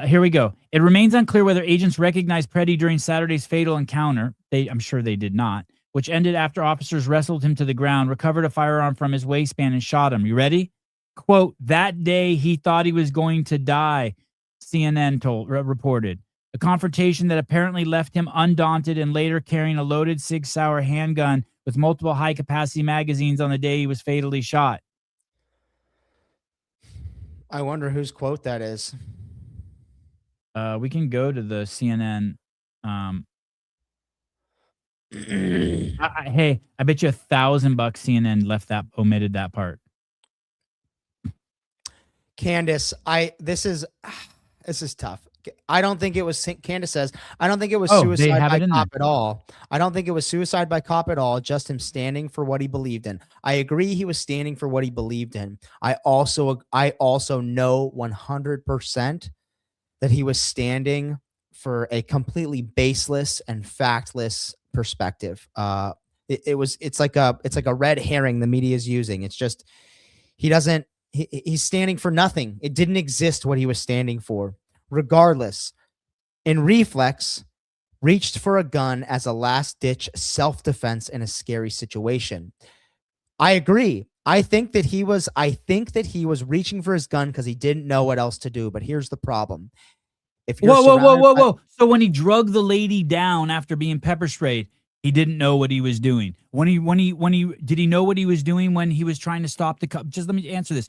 Here we go. It remains unclear whether agents recognized Pretty during Saturday's fatal encounter. I'm sure they did not, which ended after officers wrestled him to the ground, recovered a firearm from his waistband, and shot him. You ready? Quote, that day he thought he was going to die, CNN reported. A confrontation that apparently left him undaunted and later carrying a loaded Sig Sauer handgun with multiple high-capacity magazines on the day he was fatally shot. I wonder whose quote that is. We can go to the CNN. Hey, I bet you $1,000 CNN omitted that part. Candace, this is tough. I don't think it was, Candace says, I don't think it was suicide by cop at all. I don't think it was suicide by cop at all, just him standing for what he believed in. I agree he was standing for what he believed in. I also know 100% that he was standing for a completely baseless and factless perspective. It's like a red herring the media is using. It's just he's standing for nothing. It didn't exist what he was standing for. Regardless, in reflex, reached for a gun as a last-ditch self-defense in a scary situation. I agree. I think that he was reaching for his gun because he didn't know what else to do. But here's the problem. If you're whoa. So when he drugged the lady down after being pepper sprayed, he didn't know what he was doing. Did he know what he was doing when he was trying to stop the cop? Just let me answer this.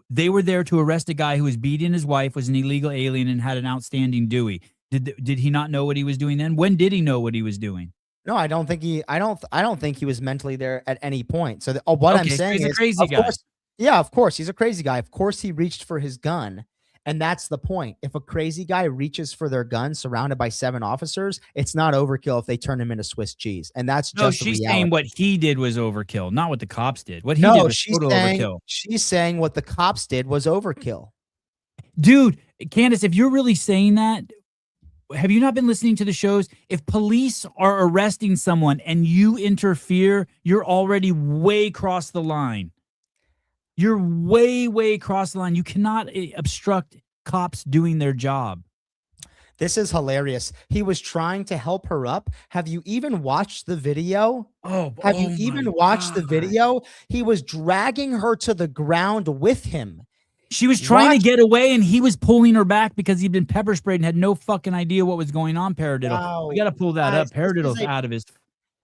They were there to arrest a guy who was beating his wife, was an illegal alien, and had an outstanding Dewey. Did he not know what he was doing then? When did he know what he was doing? No, I don't think he was mentally there at any point. So I'm saying he's a crazy guy. Yeah, of course he's a crazy guy. Of course he reached for his gun. And that's the point. If a crazy guy reaches for their gun surrounded by 7 officers, it's not overkill if they turn him into Swiss cheese. And that's just she's saying what he did was overkill, not what the cops did. What he did was total overkill. She's saying what the cops did was overkill. Dude, Candace, if you're really saying that, have you not been listening to the shows? If police are arresting someone and you interfere, you're already way across the line. You're way across the line. You cannot obstruct cops doing their job. This is hilarious. He was trying to help her up. Have you even watched the video? Have you even watched the video? He was dragging her to the ground with him. She was trying to get away, and he was pulling her back because he'd been pepper sprayed and had no fucking idea what was going on. Paradiddle, Wow. we got to pull that Guys, up. Paradiddle's out of his.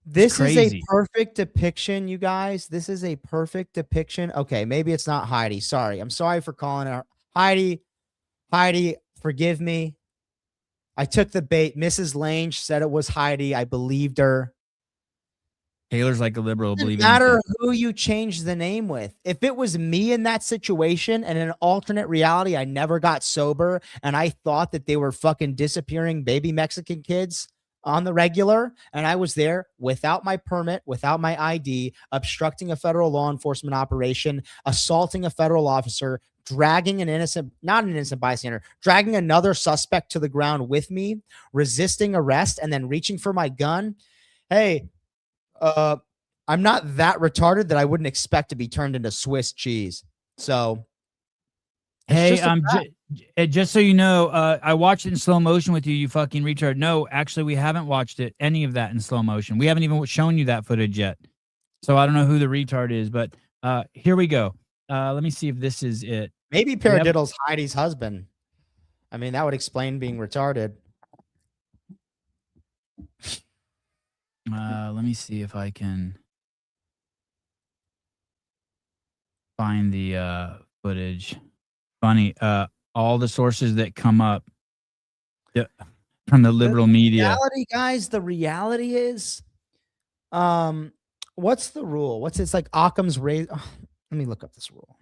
This is a crazy. perfect depiction, you guys. This is a perfect depiction. Okay, maybe it's not Heidi. Sorry. I'm sorry for calling her Heidi. Heidi, forgive me. I took the bait. Mrs. Lange said it was Heidi. I believed her. Taylor's like a liberal. Doesn't matter who you change the name with. If it was me in that situation and in an alternate reality, I never got sober and I thought that they were fucking disappearing baby Mexican kids on the regular, and I was there without my permit, without my ID, obstructing a federal law enforcement operation, assaulting a federal officer, dragging an innocent, not an innocent bystander, dragging another suspect to the ground with me, resisting arrest, and then reaching for my gun. Hey, I'm not that retarded that I wouldn't expect to be turned into Swiss cheese. So, hey, just so you know, I watched it in slow motion with you, you fucking retard. No, actually, we haven't watched it, any of that in slow motion. We haven't even shown you that footage yet. So I don't know who the retard is, but here we go. Let me see if this is it. Maybe Paradiddle's Heidi's husband. I mean, that would explain being retarded. Let me see if I can find the footage. Funny, all the sources that come up from the liberal media. Reality, guys, the reality is, what's the rule? It's like Occam's razor. Let me look up this rule.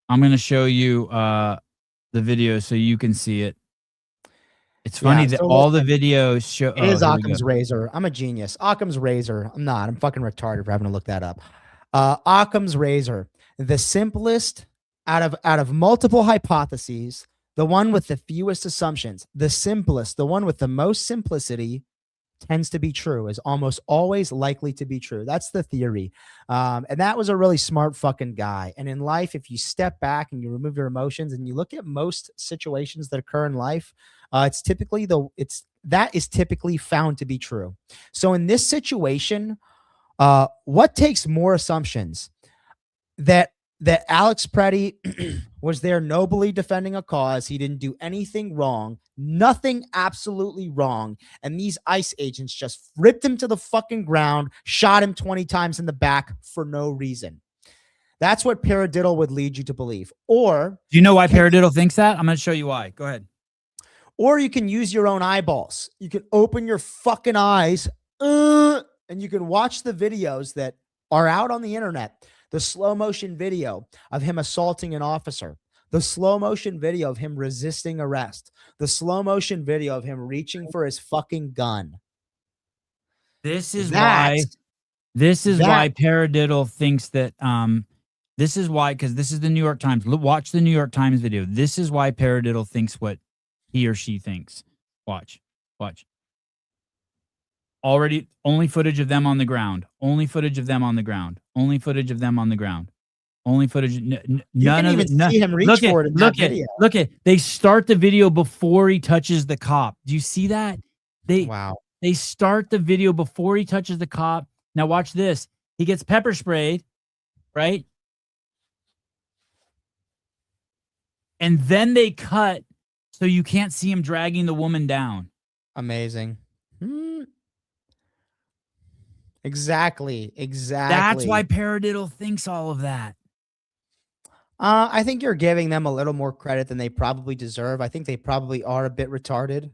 I'm going to show you the video so you can see it. It's funny that all the videos show. It is Occam's razor. I'm a genius. Occam's razor. I'm not. I'm fucking retarded for having to look that up. Occam's razor. The simplest out of multiple hypotheses, the one with the fewest assumptions, the simplest, the one with the most simplicity tends to be true, is almost always likely to be true. That's the theory. And that was a really smart fucking guy. And in life, if you step back and you remove your emotions and you look at most situations that occur in life, it's typically that is typically found to be true. So in this situation, what takes more assumptions? That Alex Preddy was there nobly defending a cause. He didn't do anything wrong, nothing absolutely wrong. And these ICE agents just ripped him to the fucking ground, shot him 20 times in the back for no reason. That's what Paradiddle would lead you to believe. Or do you know why Paradiddle thinks that? I'm going to show you why. Go ahead. Or you can use your own eyeballs. You can open your fucking eyes and you can watch the videos that are out on the internet. The slow motion video of him assaulting an officer, the slow motion video of him resisting arrest, the slow motion video of him reaching for his fucking gun. This is why Paradiddle thinks that this is why, because this is the New York Times. Watch the New York Times video. This is why Paradiddle thinks what he or she thinks. Watch. Already, only footage of them on the ground. Only footage of them on the ground. Only footage of them on the ground. Only footage. None of it. See him reach for it in that video. Look at. They start the video before he touches the cop. Do you see that? They start the video before he touches the cop. Now watch this. He gets pepper sprayed, right? And then they cut so you can't see him dragging the woman down. Amazing. Exactly. That's why Paradiddle thinks all of that. I think you're giving them a little more credit than they probably deserve. I think they probably are a bit retarded.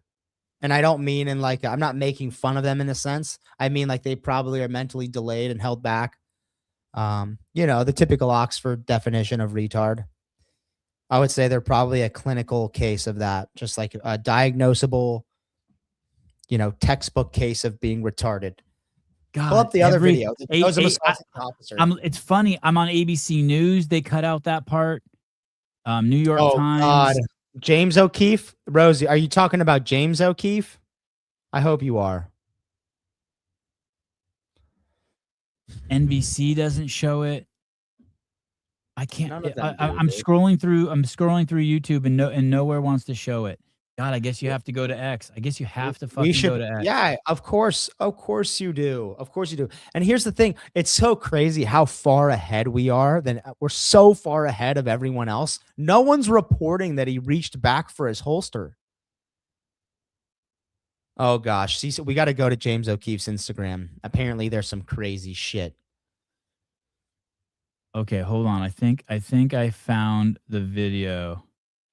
And I don't mean in like, I'm not making fun of them in a sense. I mean like they probably are mentally delayed and held back. You know, the typical Oxford definition of retard. I would say they're probably a clinical case of that. Just like a diagnosable, you know, textbook case of being retarded. God, pull up the other video. It's funny. I'm on ABC News. They cut out that part. New York Times. God. James O'Keefe. Rosie, are you talking about James O'Keefe? I hope you are. NBC doesn't show it. I can't. None of them I'm dude. scrolling through. I'm scrolling through YouTube and nowhere wants to show it. God, I guess you have to go to X. I guess you have to fucking go to X. Yeah, of course you do. Of course you do. And here's the thing: it's so crazy how far ahead we are. We're so far ahead of everyone else. No one's reporting that he reached back for his holster. Oh gosh, see, so we got to go to James O'Keefe's Instagram. Apparently, there's some crazy shit. Okay, hold on. I think I found the video.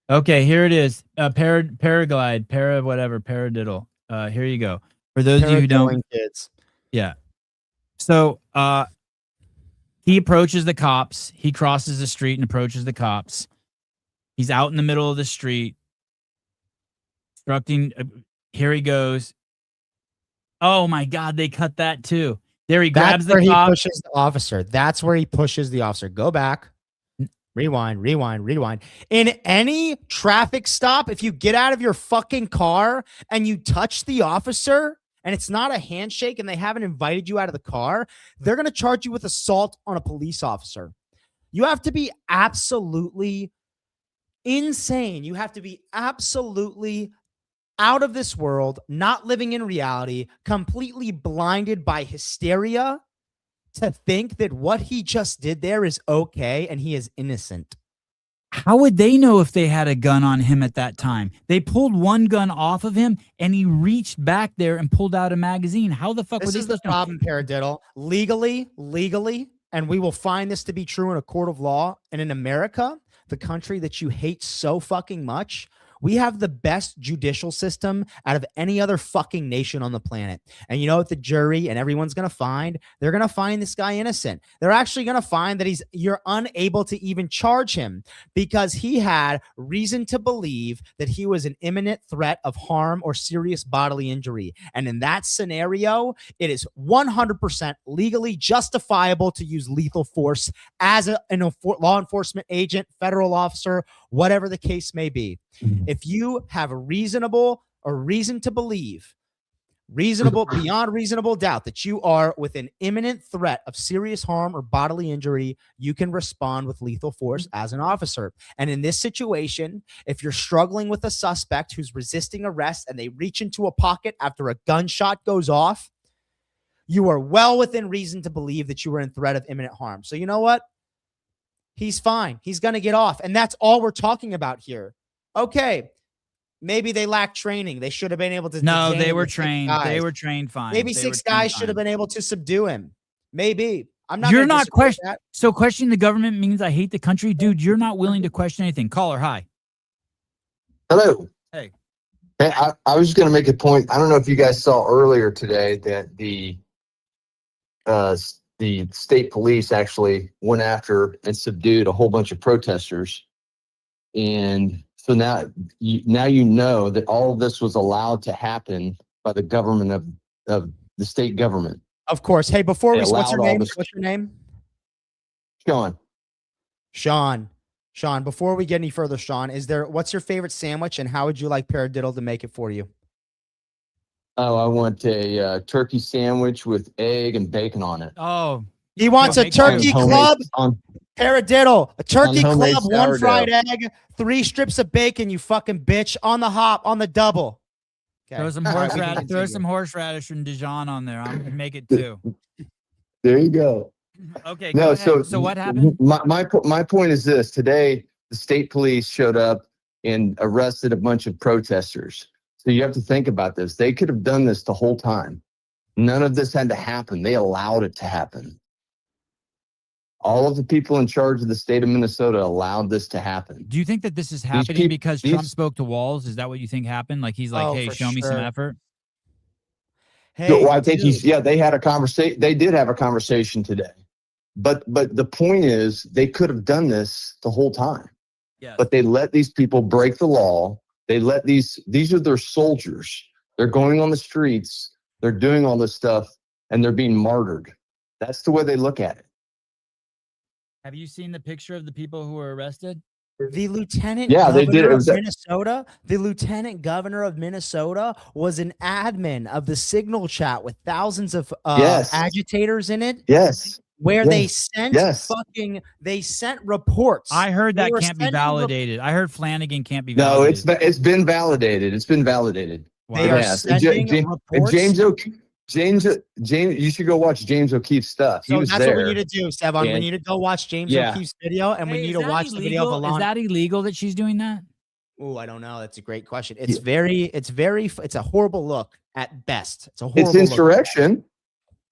Okay, here it is. Paraglide, paradiddle. Here you go. For those of you who don't, kids. Yeah. So he approaches the cops. He crosses the street and approaches the cops. He's out in the middle of the street, instructing. Here he goes. Oh my God, they cut that too. There he grabs the cop. That's where he pushes the officer. That's where he pushes the officer. Go back. Rewind. In any traffic stop, if you get out of your fucking car and you touch the officer and it's not a handshake and they haven't invited you out of the car, they're going to charge you with assault on a police officer. You have to be absolutely insane. You have to be absolutely out of this world, not living in reality, completely blinded by hysteria to think that what he just did there is okay and he is innocent. How would they know if they had a gun on him at that time? They pulled one gun off of him and he reached back there and pulled out a magazine. How the fuck This were they is the problem, Paradiddle. Legally, and we will find this to be true in a court of law. And in America, the country that you hate so fucking much, we have the best judicial system out of any other fucking nation on the planet. And you know what the jury and everyone's going to find? They're going to find this guy innocent. They're actually going to find that you're unable to even charge him because he had reason to believe that he was an imminent threat of harm or serious bodily injury. And in that scenario, it is 100% legally justifiable to use lethal force as a law enforcement agent, federal officer, whatever the case may be. If you have a reason to believe, beyond reasonable doubt, that you are with an imminent threat of serious harm or bodily injury, you can respond with lethal force as an officer. And in this situation, if you're struggling with a suspect who's resisting arrest and they reach into a pocket after a gunshot goes off, you are well within reason to believe that you were in threat of imminent harm. So you know what? He's fine. He's going to get off. And that's all we're talking about here. Okay, maybe they lack training. They should have been able to. No, they were trained. They were trained fine. Maybe six guys should have been able to subdue him. Maybe. I'm not. You're not questioning. So questioning the government means I hate the country, dude. You're not willing to question anything. Caller, hi. Hello. Hey. Hey, I was just going to make a point. I don't know if you guys saw earlier today that the state police actually went after and subdued a whole bunch of protesters. And so now you know that all of this was allowed to happen by the government of the state government. Of course. Hey, before we, what's your name? What's your name? Sean, before we get any further, Sean, what's your favorite sandwich and how would you like Paradiddle to make it for you? Oh, I want a turkey sandwich with egg and bacon on it. Oh, he wants a turkey club. Paradiddle, a turkey club, one fried egg, 3 strips of bacon, you fucking bitch, on the hop, on the double. Okay. Throw some horseradish and Dijon on there. I'm gonna make it too. There you go. Okay. No, so what happened? My point is this: today, the state police showed up and arrested a bunch of protesters. So you have to think about this. They could have done this the whole time. None of this had to happen. They allowed it to happen. All of the people in charge of the state of Minnesota allowed this to happen. Do you think that this is happening because Trump spoke to walls? Is that what you think happened? Like he's like, hey, show me some effort. Hey, well, I think they had a conversation. They did have a conversation today. But the point is they could have done this the whole time. Yes. But they let these people break the law. They let these are their soldiers. They're going on the streets. They're doing all this stuff and they're being martyred. That's the way they look at it. Have you seen the picture of the people who were arrested? The lieutenant governor of Minnesota, the lieutenant governor of Minnesota was an admin of the Signal chat with thousands of agitators in it. Yes. where they sent they sent reports. I heard that were can't be sending validated. I heard Flanagan can't be No, validated. it's been validated. It's been validated. They are sending reports. James, you should go watch James O'Keefe's stuff. He So was that's there. what we need to do, Sevon. We And- need to go watch James Yeah. O'Keefe's video, and we Hey, need is to that watch the video of illegal? Alon. Is that illegal that she's doing that? Oh, I don't know. That's a great question. It's it's a horrible look at best. It's a horrible It's look. insurrection.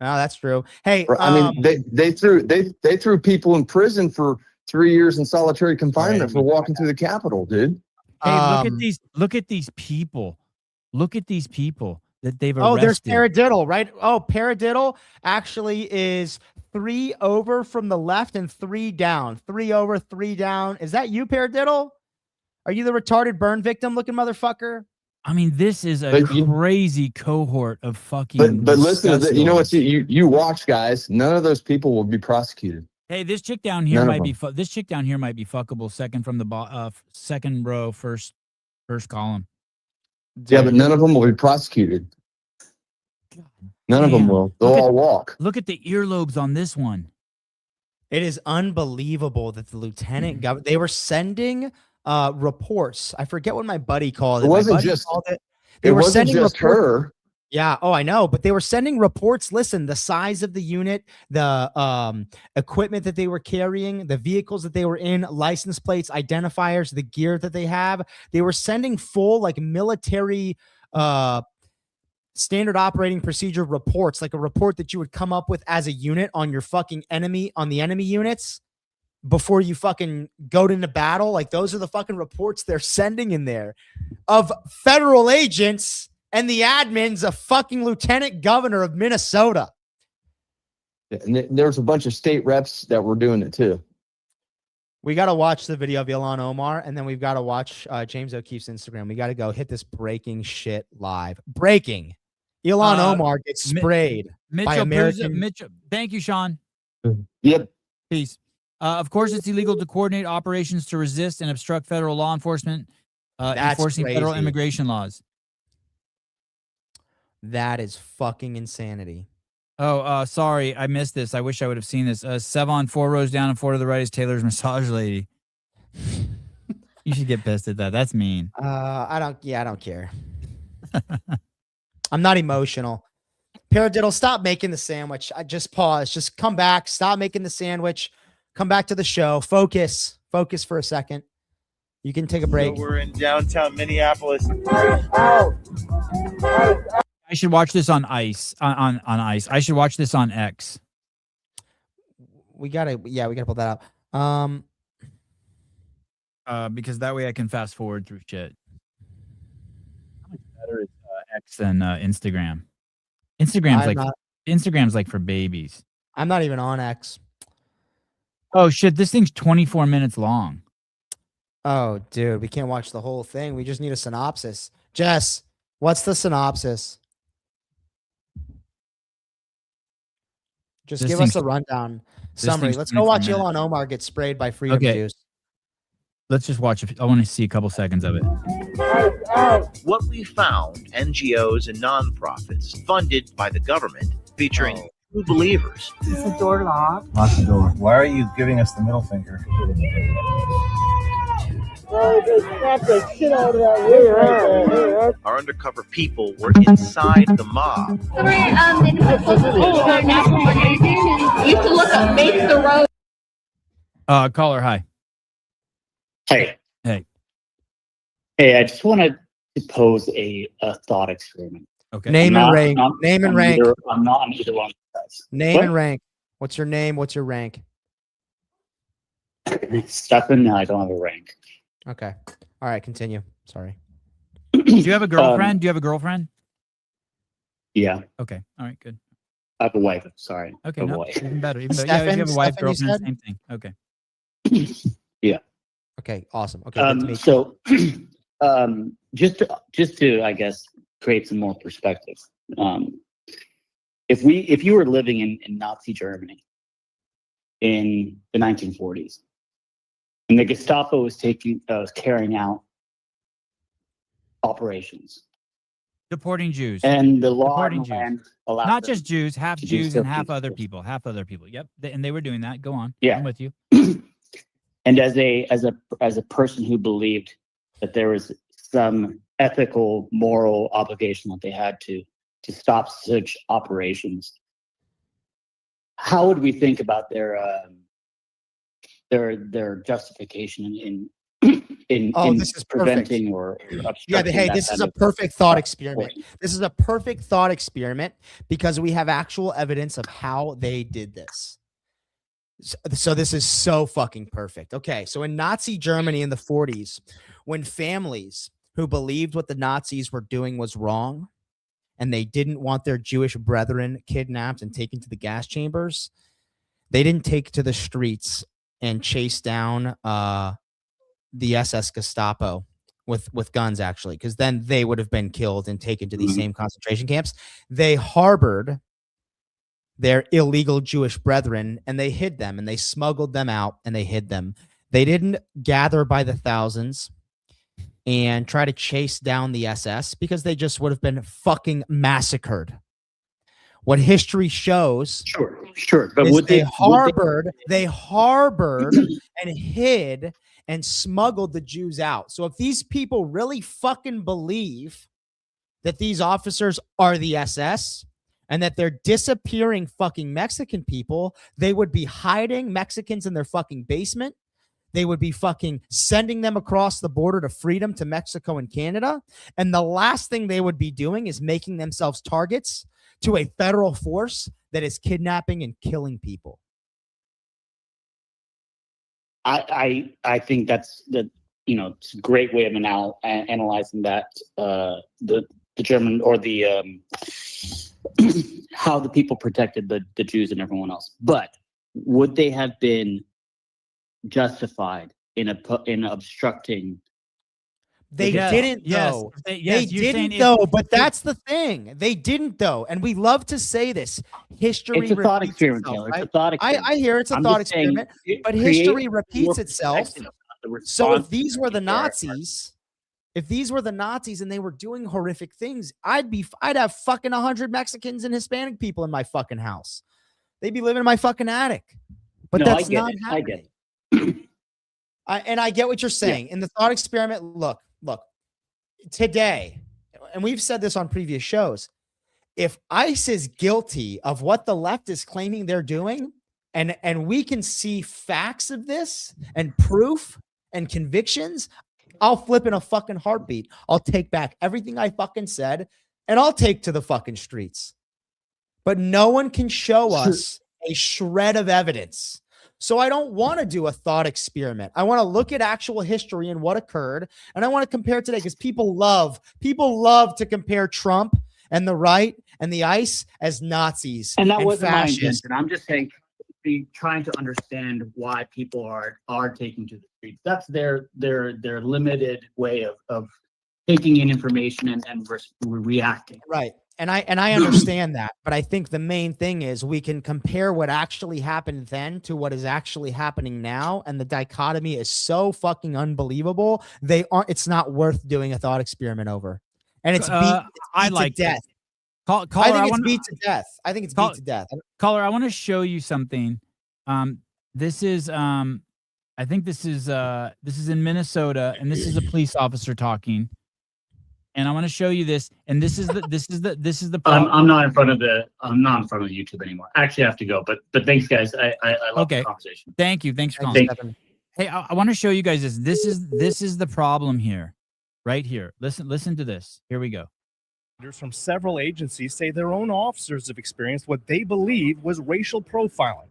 Oh, that's true. Hey, I mean, they threw people in prison for 3 years in solitary confinement for walking through the Capitol, dude. Hey, look at these people. Look at these people that they've arrested. Oh, there's Paradiddle, right? Oh, Paradiddle actually is 3 over from the left and 3 down. 3 over, 3 down. Is that you, Paradiddle? Are you the retarded burn victim looking motherfucker? I mean, this is a crazy cohort of fucking. But listen, you know what? You watch, guys. None of those people will be prosecuted. Hey, this chick down here might be. This chick down here might be fuckable. Second from the second row, first column. Yeah, but none of them will be prosecuted. None of them will. They'll all walk. Look at the earlobes on this one. It is unbelievable that the lieutenant governor, they were sending reports. I forget what my buddy called it. It wasn't just her. Yeah. Oh, I know. But they were sending reports. Listen, the size of the unit, the equipment that they were carrying, the vehicles that they were in, license plates, identifiers, the gear that they have. They were sending full like military standard operating procedure reports, like a report that you would come up with as a unit on your fucking enemy, on the enemy units before you fucking go into battle. Like those are the fucking reports they're sending in there of federal agents and the admins of fucking lieutenant governor of Minnesota. And there's a bunch of state reps that were doing it too. We got to watch the video of Ilhan Omar, and then we've got to watch James O'Keefe's Instagram. We got to go hit this breaking shit live. Breaking. Ilhan Omar gets sprayed by American. Mitchell, thank you, Sean. Yep. Peace. Of course, it's illegal to coordinate operations to resist and obstruct federal law enforcement enforcing federal immigration laws. That is fucking insanity. Oh, sorry, I missed this. I wish I would have seen this. Sevon, 4 rows down and 4 to the right is Taylor's massage lady. You should get pissed at that. That's mean. I don't care. I'm not emotional. Paradiddle, stop making the sandwich. I just pause. Just come back. Stop making the sandwich. Come back to the show. Focus. Focus for a second. You can take a break. So we're in downtown Minneapolis. I should watch this on ice. On ice. I should watch this on X. We gotta pull that up. Because that way I can fast forward through shit. How much better is X than Instagram? Instagram's like for babies. I'm not even on X. Oh shit! This thing's 24 minutes long. Oh, dude, we can't watch the whole thing. We just need a synopsis. Jess, what's the synopsis? Just give us a rundown summary. Let's go watch Ilhan Omar get sprayed by Freedom Juice. Let's just watch it. I want to see a couple seconds of it. What we found, NGOs and nonprofits funded by the government, featuring true believers. Is the door locked? Lock the door. Why are you giving us the middle finger? Our undercover people were inside the mob. You can look up Make the Road. Caller, hi. Hey. Hey. Hey, I just wanted to pose a thought experiment. Okay. Name and rank. I'm not on either one of you guys. Name and rank. What's your name? What's your rank? Stefan, I don't have a rank. Okay. All right, continue. Sorry. Do you have a girlfriend? Do you have a girlfriend? Yeah. Okay. All right, good. I have a wife. Sorry. Okay, a no, wife. even better. Even better. Yeah, if you have a wife, girlfriend, same thing. Okay. Yeah. Okay, awesome. Okay. So just to I guess create some more perspective. If you were living in Nazi Germany in the 1940s, and the Gestapo was carrying out operations, Deporting Jews. And the law Deporting in the land Jews. allows Not them just Jews, half to do Jews so and half other peacefully. people. Half other people. Yep. And they were doing that. Go on. Yeah. I'm with you. And as a person who believed that there was some ethical, moral obligation that they had to stop such operations, how would we think about their justification in this is perfect. preventing or obstructing? Hey, that this is kind a of perfect thought experiment. operation? This is a perfect thought experiment because we have actual evidence of how they did this. So this is so fucking perfect. Okay, so in Nazi Germany in the 40s, when families who believed what the Nazis were doing was wrong and they didn't want their Jewish brethren kidnapped and taken to the gas chambers, they didn't take to the streets and chase down the SS Gestapo with guns, actually, because then they would have been killed and taken to these same concentration camps. They harbored their illegal Jewish brethren and they hid them and they smuggled them out and they hid them. They didn't gather by the thousands and try to chase down the SS because they just would have been fucking massacred. What history shows, sure, but is they harbored and hid and smuggled the Jews out. So if these people really fucking believe that these officers are the SS and that they're disappearing fucking Mexican people, they would be hiding Mexicans in their fucking basement. They would be fucking sending them across the border to freedom to Mexico and Canada. And the last thing they would be doing is making themselves targets to a federal force that is kidnapping and killing people. I think that's it's a great way of analyzing that the German or the how the people protected the Jews and everyone else. But would they have been justified in obstructing? They didn't though. They didn't though, but that's the thing. They didn't though. And we love to say this. History It's a thought repeats experiment, itself, Taylor. right? It's a thought experiment. I hear it's a I'm thought just saying, experiment, but create history more repeats itself. perspective on the So if response these were the people are- Nazis, and they were doing horrific things, I'd have fucking 100 Mexicans and Hispanic people in my fucking house. They'd be living in my fucking attic. But No, that's I get not it. happening. I get it. And I get what you're saying. In the thought experiment, look, today, and we've said this on previous shows, if ICE is guilty of what the left is claiming they're doing, and we can see facts of this and proof and convictions, I'll flip in a fucking heartbeat. I'll take back everything I fucking said and I'll take to the fucking streets. But no one can show us a shred of evidence. So I don't want to do a thought experiment. I want to look at actual history and what occurred. And I want to compare today because people love to compare Trump and the right and the ICE as Nazis And that wasn't my fascists. intention. I'm just saying, trying to understand why people are taking to the streets. That's their limited way of taking in information and reacting. Right. And I understand that, but I think the main thing is we can compare what actually happened then to what is actually happening now, and the dichotomy is so fucking unbelievable. It's not worth doing a thought experiment over. And it's beat to death. Caller, I think it's beat to death. I think it's beat to death. Caller, I want to show you something. This is I think this is in Minnesota, and this is a police officer talking. And I want to show you this. And this is the problem. I'm not in front of YouTube anymore. I actually have to go, but thanks, guys. I love the conversation. Thank you. Thanks for calling. Hey, I want to show you guys this. This is the problem here, right here. Listen to this. Here we go. From several agencies say their own officers have experienced what they believe was racial profiling.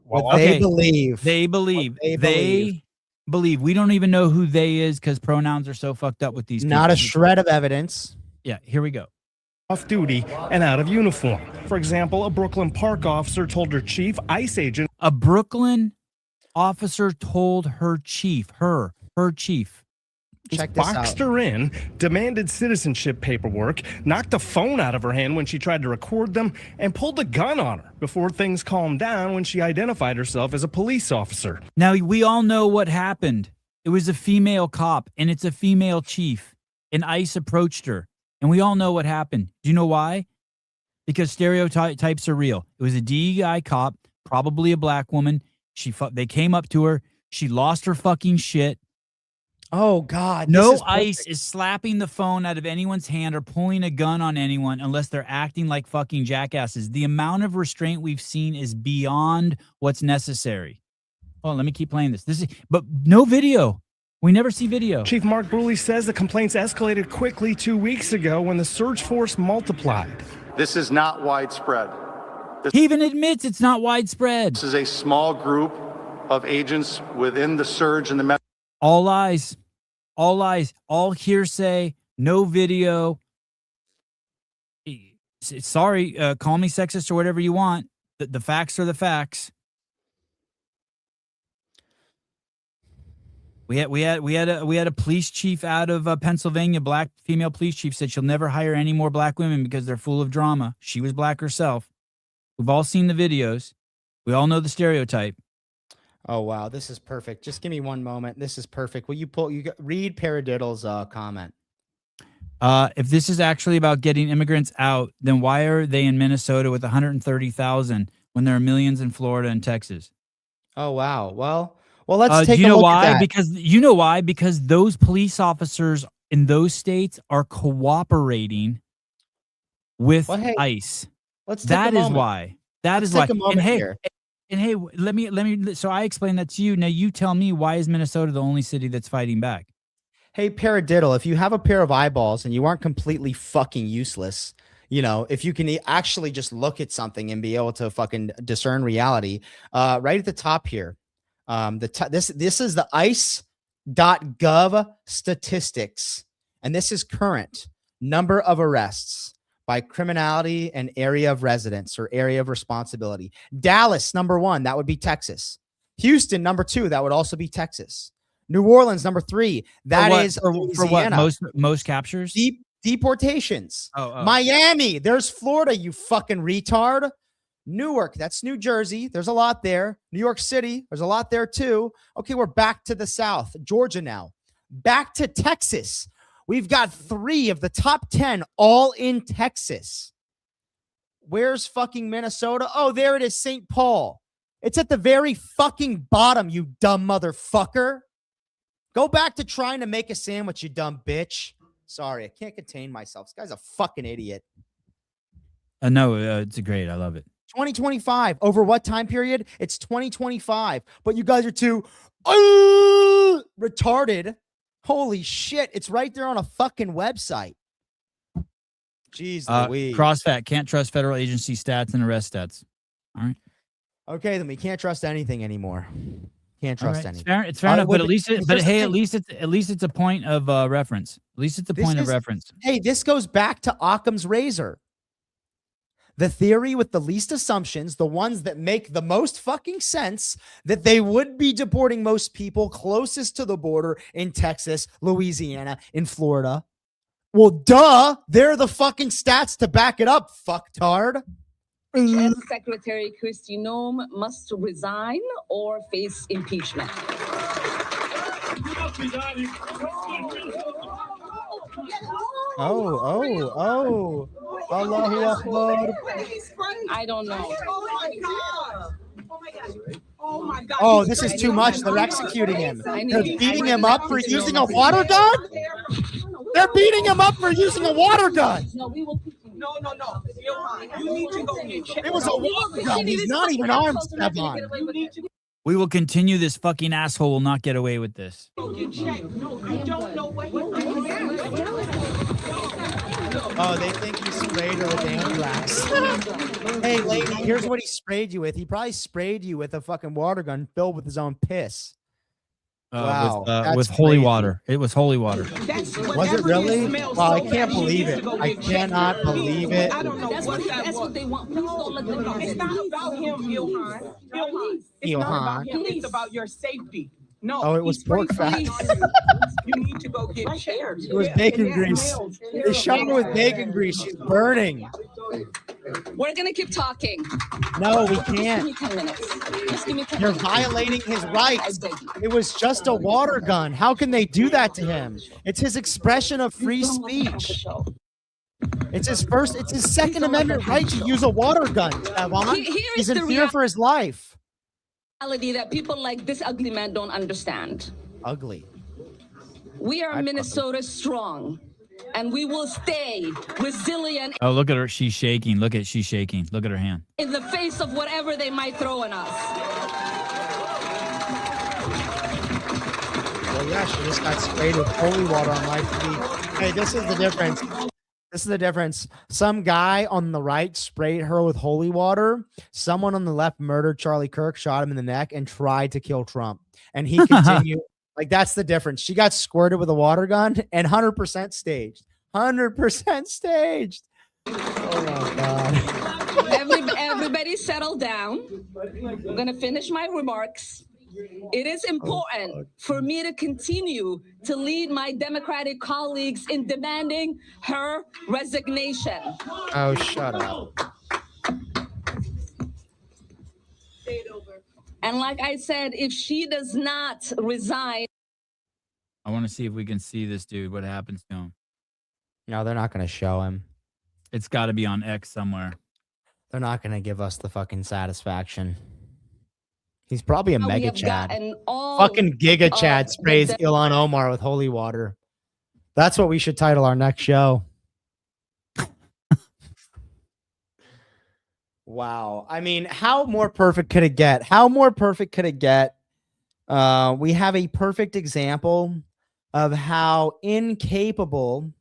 They believe. We don't even know who they is because pronouns are so fucked up with these Not people. a shred of evidence. Yeah, here we go. Off duty and out of uniform. For example, a Brooklyn Park officer told her chief ICE agent. A Brooklyn officer told her chief. Check this boxed out. her in, demanded citizenship paperwork, knocked the phone out of her hand when she tried to record them, and pulled a gun on her before things calmed down when she identified herself as a police officer. Now, we all know what happened. It was a female cop, and it's a female chief. And ICE approached her And we all know what happened. Do you know why? Because stereotypes are real. It was a DEI cop, probably a black woman. They came up to her. She lost her fucking shit. Oh, God. No ICE is slapping the phone out of anyone's hand or pulling a gun on anyone unless they're acting like fucking jackasses. The amount of restraint we've seen is beyond what's necessary. Oh, let me keep playing this. But no video. We never see video. Chief Mark Bruley says the complaints escalated quickly 2 weeks ago when the search force multiplied. This is not widespread. He even admits it's not widespread. This is a small group of agents within the surge and the... All lies. All lies. All hearsay. No video. Sorry, call me sexist or whatever you want. The facts are the facts. We had a police chief out of Pennsylvania, black female police chief, said she'll never hire any more black women because they're full of drama. She was black herself. We've all seen the videos. We all know the stereotype. Oh, wow. This is perfect. Just give me one moment. This is perfect. Will you read Paradiddle's comment? If this is actually about getting immigrants out, then why are they in Minnesota with 130,000 when there are millions in Florida and Texas? Oh, wow. Well, let's take you a know look why? at that. Because those police officers in those states are cooperating with ICE. Let's take That a is moment. why. That Let's is why. take a moment here. And hey, let me. So I explained that to you. Now you tell me, why is Minnesota the only city that's fighting back? Hey, Paradiddle, if you have a pair of eyeballs and you aren't completely fucking useless, if you can actually just look at something and be able to fucking discern reality, right at the top here, this is the ICE.gov statistics, and this is current number of arrests by criminality and area of residence or area of responsibility. Dallas, number 1, that would be Texas. Houston, number 2, that would also be Texas. New Orleans, number 3, that is Louisiana. For what? Most captures? Deportations. Oh. Miami, there's Florida, you fucking retard. Newark, that's New Jersey. There's a lot there. New York City, there's a lot there too. Okay, we're back to the South. Georgia now. Back to Texas. We've got 3 of the top 10 all in Texas. Where's fucking Minnesota? Oh, there it is, St. Paul. It's at the very fucking bottom, you dumb motherfucker. Go back to trying to make a sandwich, you dumb bitch. Sorry, I can't contain myself. This guy's a fucking idiot. No, it's great. I love it. 2025. Over what time period? It's 2025. But you guys are too retarded. Holy shit. It's right there on a fucking website. Jeez Louise. CrossFat, can't trust federal agency stats and arrest stats. All right. Okay, then we can't trust anything anymore. Can't trust anything. It's fair enough, but at least it's a point of reference. At least it's a point of reference. Hey, this goes back to Occam's razor. The theory with the least assumptions, the ones that make the most fucking sense, that they would be deporting most people closest to the border in Texas, Louisiana, in Florida. Well, duh, they're the fucking stats to back it up, fucktard. And Secretary Kristi Noem must resign or face impeachment. Oh. Allahu Akbar. I don't know. Oh, this is too much. They're executing him. They're beating him up for using a water gun? They're beating him up for using a water gun. No. You need to go get checked. It was a water gun. He's not even armed, Stefan. We will continue. This fucking asshole will not get away with this. No, I don't know what you're doing. Oh, they think he sprayed her with anthrax. Hey, lady, here's what he sprayed you with. He probably sprayed you with a fucking water gun filled with his own piss. Wow. With holy water. It was holy water. Was it really? Wow, I can't believe it. I cannot believe it. That's what they want. Please don't let them know. It's not about him, Ilhan. It's not about him. It's about your safety. No. Oh, it was pork fat. You need to go get checked. It was bacon grease. They shot her with bacon grease. She's burning. We're going to keep talking. No, we Just give can't. me 10 minutes. Just give me 10 You're minutes. violating his rights. It was just a water gun. How can they do that to him? It's his expression of free speech. It's his first. It's his Second Amendment right to use a water gun. He's in fear for his life. Reality that people like this ugly man don't understand. Ugly. We are Minnesota strong, and we will stay resilient. Oh, look at her. She's shaking. She's shaking. Look at her hand. In the face of whatever they might throw at us. Well, yeah, she just got sprayed with holy water on live TV. Hey, this is the difference. This is the difference. Some guy on the right sprayed her with holy water. Someone on the left murdered Charlie Kirk, shot him in the neck, and tried to kill Trump. And he continued. Like, that's the difference. She got squirted with a water gun and 100% staged. 100% staged. Oh, my God. Everybody settle down. I'm going to finish my remarks. It is important for me to continue to lead my Democratic colleagues in demanding her resignation. Oh, shut up. And like I said, if she does not resign. I want to see if we can see this dude. What happens to him? No, they're not going to show him. It's got to be on X somewhere. They're not going to give us the fucking satisfaction. He's probably a mega Chad. Fucking Giga Chad sprays Ilhan Omar with holy water. That's what we should title our next show. Wow. I mean, how more perfect could it get? How more perfect could it get? We have a perfect example of how incapable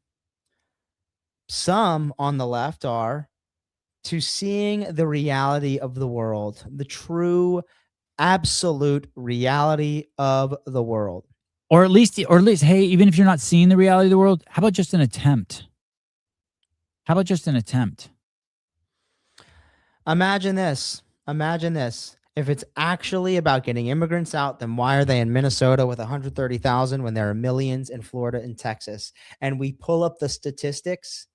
some on the left are to seeing the reality of the world, the true absolute reality of the world. Or at least, hey, even if you're not seeing the reality of the world, how about just an attempt? How about just an attempt? Imagine this. Imagine this. If it's actually about getting immigrants out, then why are they in Minnesota with 130,000 when there are millions in Florida and Texas? And we pull up the statistics,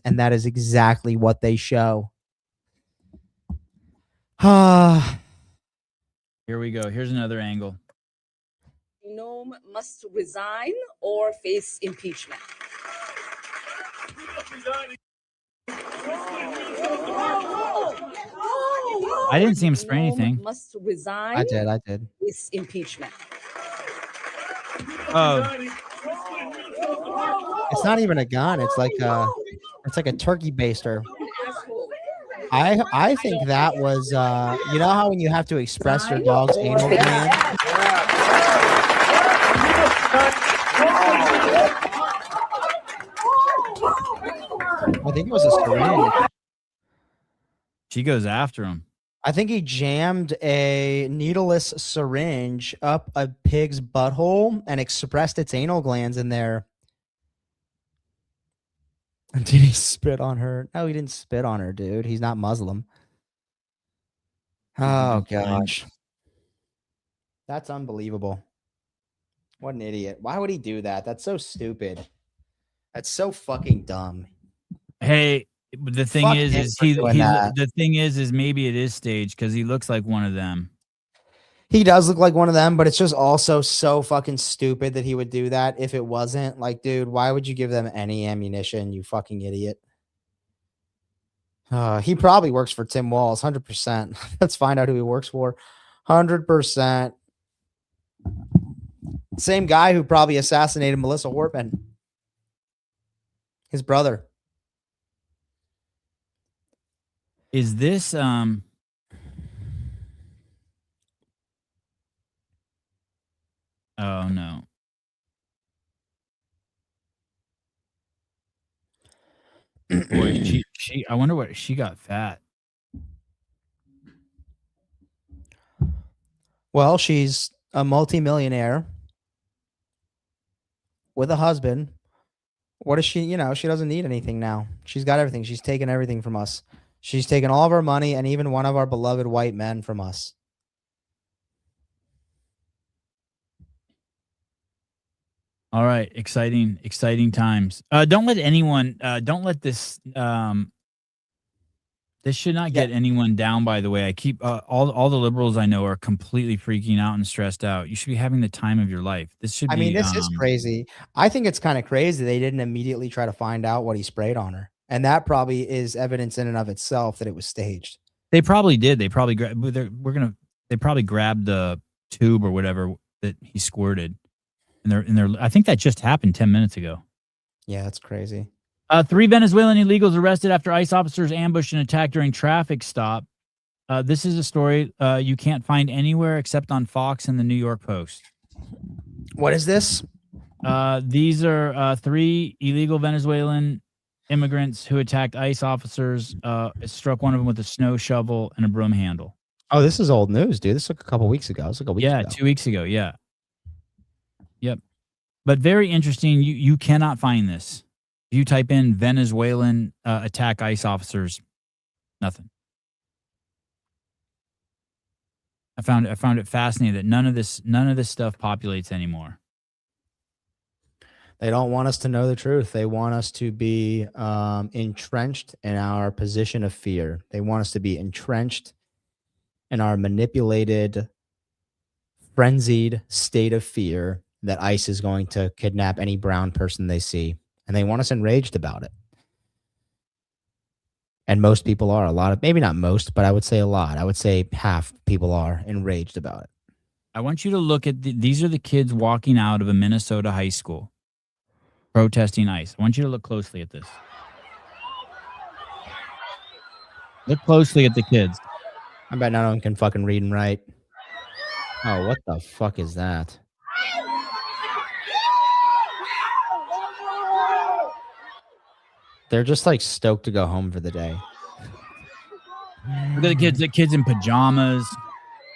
and that is exactly what they show. Here we go. Here's another angle. Nome must resign or face impeachment. I didn't see him spray anything. Must resign. I did. Face impeachment. Oh. It's not even a gun. It's like a turkey baster. I think that was you know how when you have to express your dog's anal gland? I think it was a syringe. She goes after him. I think he jammed a needleless syringe up a pig's butthole and expressed its anal glands in there. Did he spit on her? No, he didn't spit on her, dude. He's not Muslim. Oh, gosh. That's unbelievable. What an idiot. Why would he do that? That's so stupid. That's so fucking dumb. Hey, the thing is maybe it is staged because he looks like one of them. He does look like one of them, but it's just also so fucking stupid that he would do that if it wasn't. Like, dude, why would you give them any ammunition, you fucking idiot? He probably works for Tim Walz, 100%. Let's find out who he works for. 100%. Same guy who probably assassinated Melissa Hortman. His brother. Is this oh no. Boy, she I wonder what she got fat. Well, she's a multimillionaire with a husband. What is she? You know, she doesn't need anything now. She's got everything. She's taken everything from us. She's taken all of our money and even one of our beloved white men from us. All right, exciting times. Don't let anyone don't let this This should not get anyone down, by the way. I keep all the liberals I know are completely freaking out and stressed out. You should be having the time of your life. This should be. I mean, this is crazy. I think it's kind of crazy they didn't immediately try to find out what he sprayed on her. And that probably is evidence in and of itself that it was staged. They probably did. They probably they probably grabbed the tube or whatever that he squirted. And I think that just happened 10 minutes ago. Yeah, that's crazy. 3 Venezuelan illegals arrested after ICE officers ambushed and attacked during traffic stop. This is a story you can't find anywhere except on Fox and the New York Post. What is this? These are 3 illegal Venezuelan immigrants who attacked ICE officers. It struck one of them with a snow shovel and a broom handle. Oh, this is old news, dude. This was a couple weeks ago. It's like a week ago. 2 weeks ago. Yeah. Yep. But very interesting. You cannot find this. If you type in Venezuelan attack ICE officers, nothing. I found it fascinating that none of this stuff populates anymore. They don't want us to know the truth. They want us to be entrenched in our position of fear. They want us to be entrenched in our manipulated, frenzied state of fear that ICE is going to kidnap any brown person they see. And they want us enraged about it. And most people are. Maybe not most, but I would say a lot. I would say half people are enraged about it. I want you to look at these are the kids walking out of a Minnesota high school protesting ICE. I want you to look closely at this. Look closely at the kids. I bet none of them can fucking read and write. Oh, what the fuck is that? They're just like stoked to go home for the day. Look at the kids in pajamas.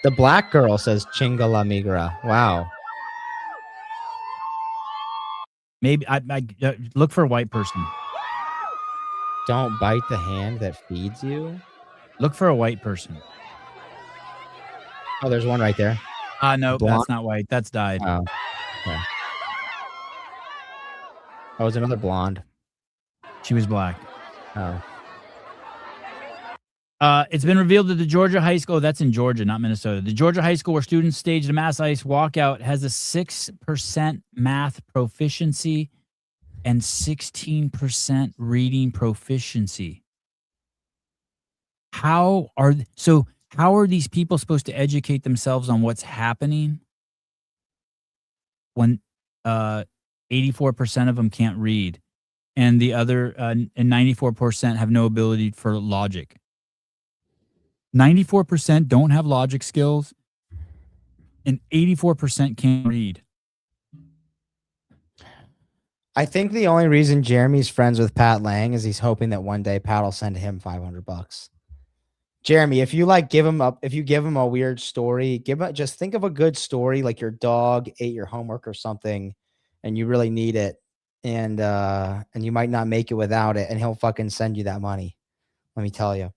The black girl says Chinga la migra. Wow. Maybe I look for a white person. Don't bite the hand that feeds you. Look for a white person. Oh, there's one right there. No, Blonde? that's not white. That's dyed. Oh, okay. Oh, it's another blonde. She was black. Oh. It's been revealed that the Georgia high school, that's in Georgia, not Minnesota. The Georgia high school where students staged a mass ICE walkout has a 6% math proficiency and 16% reading proficiency. How are these people supposed to educate themselves on what's happening when 84% of them can't read and the other and 94% have no ability for logic? 94% don't have logic skills and 84% can't read. I think the only reason Jeremy's friends with Pat Lang is he's hoping that one day Pat will send him $500. Jeremy, if you give him a weird story, just think of a good story, like your dog ate your homework or something, and you really need it, and you might not make it without it, and he'll fucking send you that money. Let me tell you.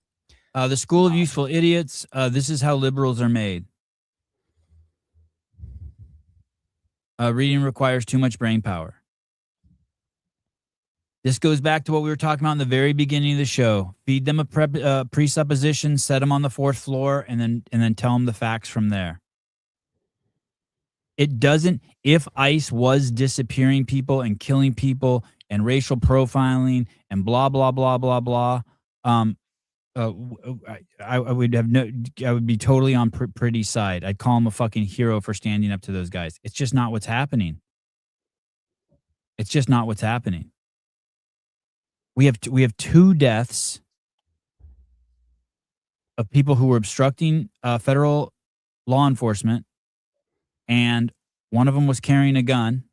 The School of Useful Idiots. This is how liberals are made. Reading requires too much brain power. This goes back to what we were talking about in the very beginning of the show. Feed them a presupposition, set them on the 4th floor, and then tell them the facts from there. It doesn't. If ICE was disappearing people and killing people and racial profiling and blah blah blah blah blah, I would be totally on Pretty's side. I'd call him a fucking hero for standing up to those guys. It's just not what's happening. It's just not what's happening. We have 2 deaths of people who were obstructing federal law enforcement, and one of them was carrying a gun.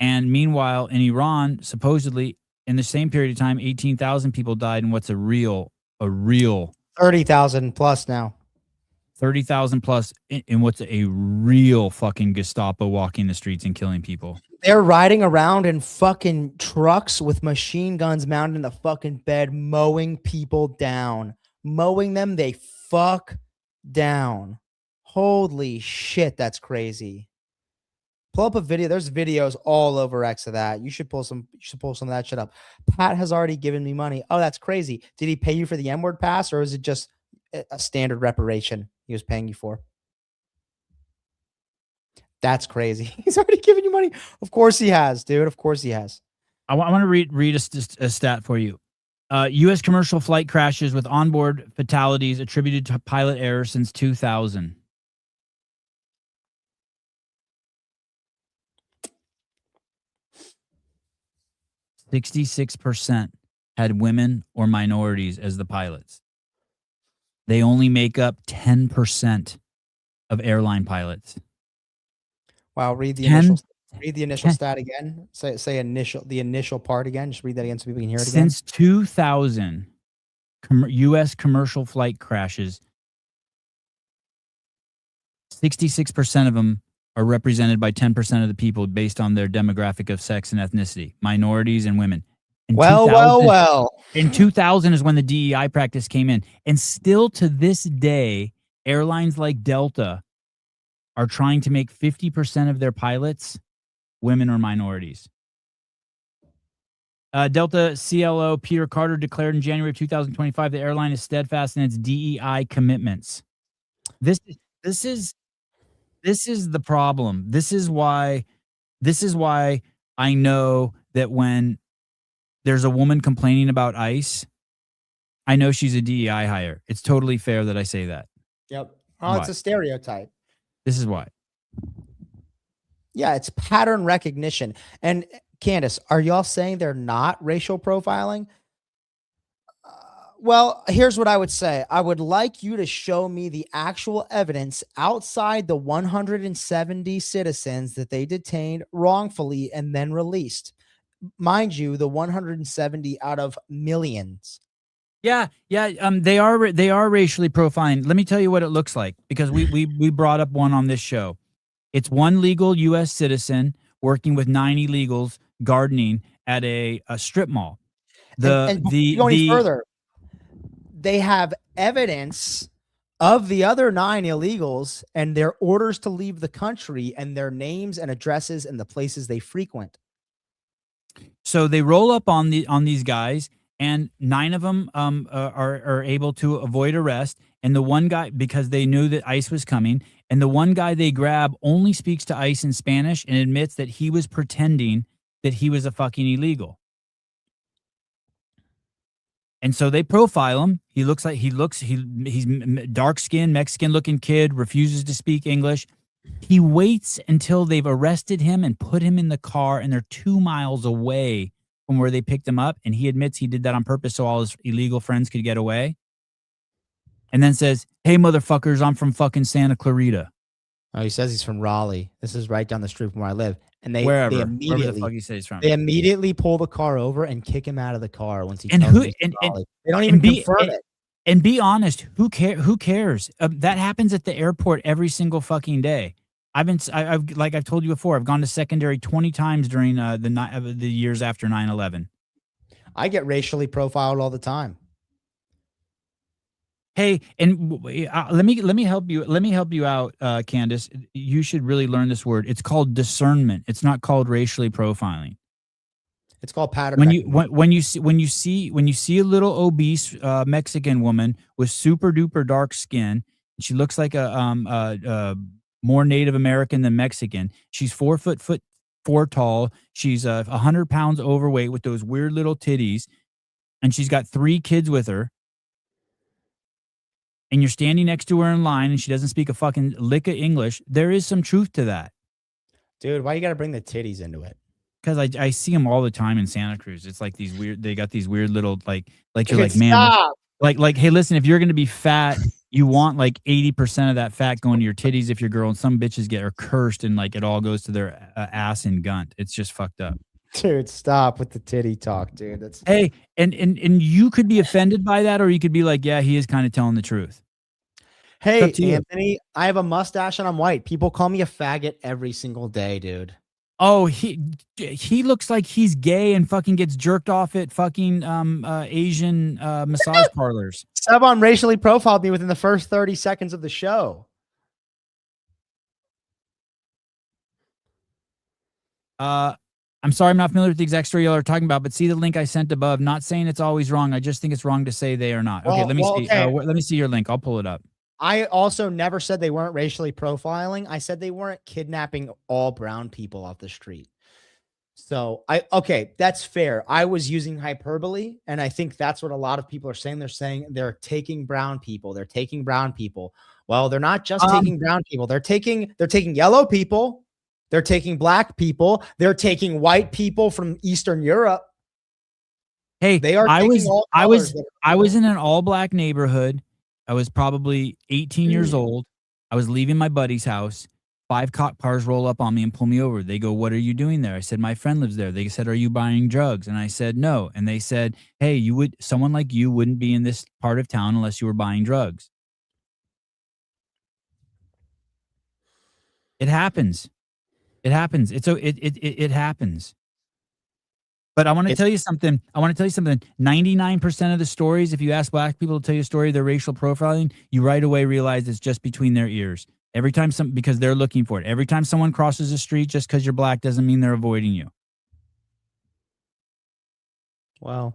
And meanwhile, in Iran, supposedly in the same period of time, 18,000 people died in what's a real 30,000 plus now. 30,000 plus in what's a real fucking Gestapo walking the streets and killing people. They're riding around in fucking trucks with machine guns mounted in the fucking bed, mowing people down. Mowing them, they fuck down. Holy shit, that's crazy. Pull up a video. There's videos all over X of that. You should pull some. You should pull some of that shit up. Pat has already given me money. Oh, that's crazy. Did he pay you for the N-word pass, or is it just a standard reparation he was paying you for? That's crazy. He's already given you money. Of course he has, dude. Of course he has. I want to read a stat for you. U.S. commercial flight crashes with onboard fatalities attributed to pilot error since 2000. 66% had women or minorities as the pilots. They only make up 10% of airline pilots. Wow, read the initial stat again. Say the initial part again. Just read that again so people can hear it again. Since 2000, U.S. commercial flight crashes, 66% of them are represented by 10% of the people based on their demographic of sex and ethnicity, minorities and women. Well. In 2000 is when the DEI practice came in. And still to this day, airlines like Delta are trying to make 50% of their pilots women or minorities. Delta CLO Peter Carter declared in January of 2025 the airline is steadfast in its DEI commitments. This is the problem. This is why I know that when there's a woman complaining about ICE, I know she's a DEI hire. It's totally fair that I say that. Yep. Oh, it's a stereotype. This is why. Yeah, it's pattern recognition. And Candace, are y'all saying they're not racial profiling? Well, here's what I would say. I would like you to show me the actual evidence outside the 170 citizens that they detained wrongfully and then released. Mind you, the 170 out of millions. Yeah. They are racially profiling. Let me tell you what it looks like, because we brought up one on this show. It's one legal U.S. citizen working with 9 illegals gardening at a strip mall. Going further, they have evidence of the other 9 illegals and their orders to leave the country and their names and addresses and the places they frequent. So they roll up on these guys, and 9 of them are able to avoid arrest. And the one guy, because they knew that ICE was coming, and the one guy they grab only speaks to ICE in Spanish and admits that he was pretending that he was a fucking illegal. And so they profile him. He's dark-skinned, Mexican-looking kid, refuses to speak English. He waits until they've arrested him and put him in the car, and they're 2 miles away from where they picked him up. And he admits he did that on purpose so all his illegal friends could get away. And then says, "Hey, motherfuckers, I'm from fucking Santa Clarita." Oh, he says he's from Raleigh. This is right down the street from where I live. And wherever the fuck he says he's from. They immediately pull the car over and kick him out of the car once he tells them he's from Raleigh. They don't even confirm it. And be honest, who cares? That happens at the airport every single fucking day. I've told you before, I've gone to secondary 20 times during the years after 9/11. I get racially profiled all the time. Hey, and let me help you. Let me help you out, Candace. You should really learn this word. It's called discernment. It's not called racially profiling. It's called pattern. When you see a little obese Mexican woman with super duper dark skin, she looks like a more Native American than Mexican. She's 4'4" tall. She's 100 pounds overweight with those weird little titties, and she's got 3 kids with her. And you're standing next to her in line, and she doesn't speak a fucking lick of English. There is some truth to that, dude. Why you got to bring the titties into it? Because I see them all the time in Santa Cruz. It's like these weird. They got these weird little like you're Dude, like, man, stop. like hey, listen, if you're gonna be fat, you want like 80% of that fat going to your titties if you're a girl. And some bitches are cursed, and like it all goes to their ass and gunt. It's just fucked up. Dude, stop with the titty talk, dude. That's hey, and you could be offended by that, or you could be like, yeah, he is kind of telling the truth. Hey, Anthony, I have a mustache and I'm white. People call me a faggot every single day, dude. Oh, he looks like he's gay and fucking gets jerked off at fucking Asian massage parlors. Sebon racially profiled me within the first 30 seconds of the show. I'm sorry, I'm not familiar with the exact story y'all are talking about, but see the link I sent above. Not saying it's always wrong. I just think it's wrong to say they are not. Okay, let me see. Let me see your link. I'll pull it up. I also never said they weren't racially profiling. I said they weren't kidnapping all brown people off the street. So okay, that's fair. I was using hyperbole, and I think that's what a lot of people are saying. They're saying they're taking brown people. They're taking brown people. Well, they're not just taking brown people. They're taking yellow people. They're taking black people. They're taking white people from Eastern Europe. Hey, they are. I was in an all black neighborhood. I was probably 18 years old. I was leaving my buddy's house. 5 cop cars roll up on me and pull me over. They go, "What are you doing there?" I said, "My friend lives there." They said, "Are you buying drugs?" And I said, "No." And they said, "Hey, someone like you wouldn't be in this part of town unless you were buying drugs." It happens. It happens. It happens. But I want to tell you something. 99% of the stories, if you ask black people to tell you a story of their racial profiling, you right away realize it's just between their ears. Every time because they're looking for it. Every time someone crosses the street, just because you're black doesn't mean they're avoiding you. Wow.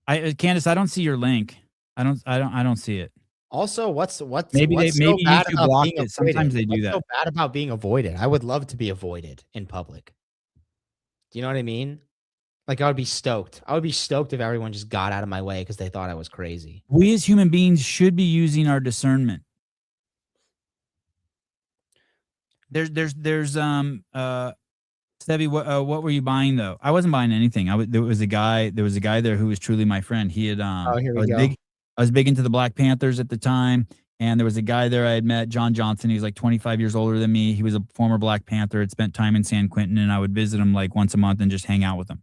Candace, I don't see your link. I don't see it. Also, what's maybe so bad YouTube about blocked being it. Sometimes they do what's that. so bad about being avoided? I would love to be avoided in public. Do you know what I mean? Like, I would be stoked. I would be stoked if everyone just got out of my way because they thought I was crazy. We as human beings should be using our discernment. There's Stevie, what were you buying though? I wasn't buying anything. There was a guy there who was truly my friend. He had here we go. I was big into the Black Panthers at the time, and there was a guy there I had met, John Johnson. He was like 25 years older than me. He was a former Black Panther, had spent time in San Quentin, and I would visit him like once a month and just hang out with him.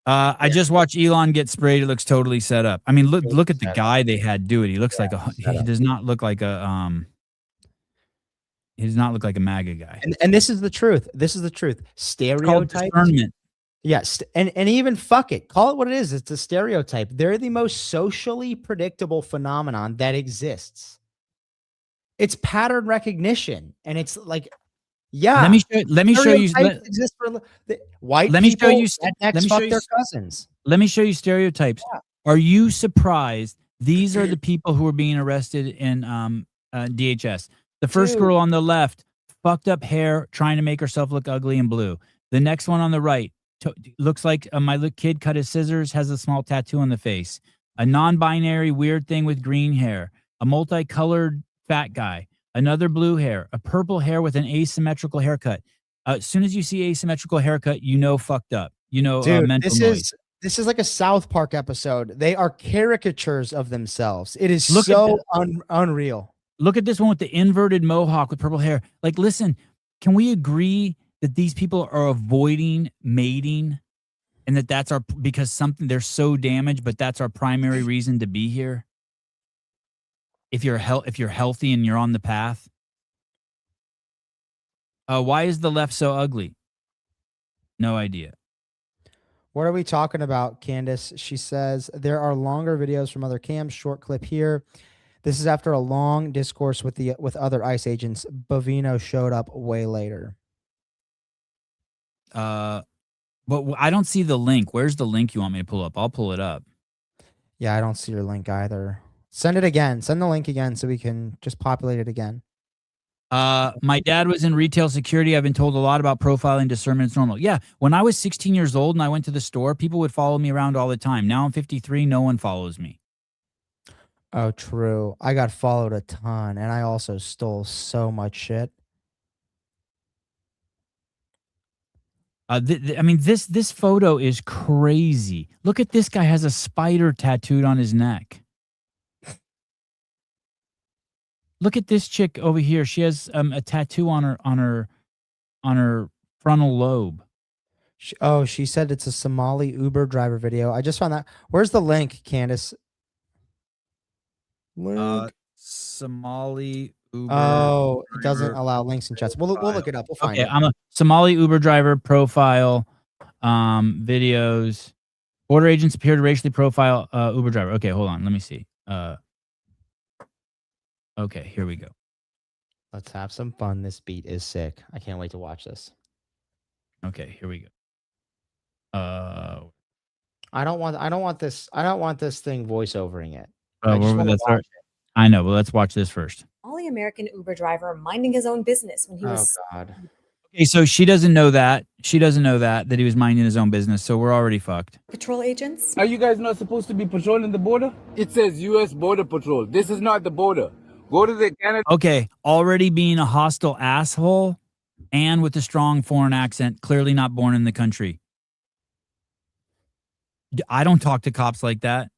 I just watched Elon get sprayed. It looks totally set up. I mean, look at the guy they had do it. He looks like he does not look like a he does not look like a MAGA guy. And this is the truth. Stereotypes. Yes, and even fuck it. Call it what it is. It's a stereotype. They're the most socially predictable phenomenon that exists. It's pattern recognition, and it's like, yeah. Let me show you. Exist for white let me people. show you. Let me show you their cousins. Let me show you stereotypes. Yeah. Are you surprised? These are the people who are being arrested in DHS. The first girl on the left, fucked up hair, trying to make herself look ugly and blue. The next one on the right looks like my little kid cut his scissors, has a small tattoo on the face. A non-binary weird thing with green hair. A multicolored fat guy. Another blue hair. A purple hair with an asymmetrical haircut. As soon as you see asymmetrical haircut, you know fucked up. You know, dude, mental noise. This is like a South Park episode. They are caricatures of themselves. It is unreal. Look at this one with the inverted mohawk with purple hair. Like, listen, can we agree that these people are avoiding mating, and that's because they're so damaged, but that's our primary reason to be here? If you're healthy and you're on the path. Why is the left so ugly? No idea. What are we talking about, Candace? She says there are longer videos from other cams. Short clip here. This is after a long discourse with other ICE agents. Bovino showed up way later. But I don't see the link. Where's the link you want me to pull up? I'll pull it up. Yeah, I don't see your link either. Send it again. Send the link again so we can just populate it again. My dad was in retail security. I've been told a lot about profiling, discernment. It's normal. Yeah, when I was 16 years old and I went to the store, people would follow me around all the time. Now I'm 53. No one follows me. Oh, true. I got followed a ton, and I also stole so much shit. I mean, this photo is crazy. Look at this guy has a spider tattooed on his neck. Look at this chick over here. She has a tattoo on her frontal lobe. She said it's a Somali Uber driver video. I just found that. Where's the link, Candace? Somali Uber. Oh, it doesn't allow links in chats. We'll look it up. We'll find it. I'm a Somali Uber driver profile videos. Border agents appear to racially profile Uber driver. Okay, hold on. Let me see. Okay, here we go. Let's have some fun. This beat is sick. I can't wait to watch this. Okay, here we go. I don't want this thing voiceovering it. Oh, I just want to that's watch right. I know, but let's watch this first. Ollie American Uber driver minding his own business when he Oh was. God. Okay, so she doesn't know that. She doesn't know that he was minding his own business. So we're already fucked. Patrol agents. Are you guys not supposed to be patrolling the border? It says U.S. Border Patrol. This is not the border. Go to the Canada. Okay, already being a hostile asshole and with a strong foreign accent, clearly not born in the country. I don't talk to cops like that.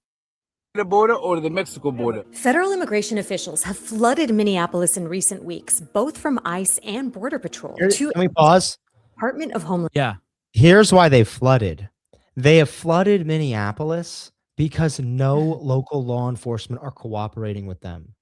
The border or the Mexico border? Federal immigration officials have flooded Minneapolis in recent weeks, both from ICE and Border Patrol. Can we pause? Department of Homeland. Yeah. Here's why they flooded. They have flooded Minneapolis because no local law enforcement are cooperating with them.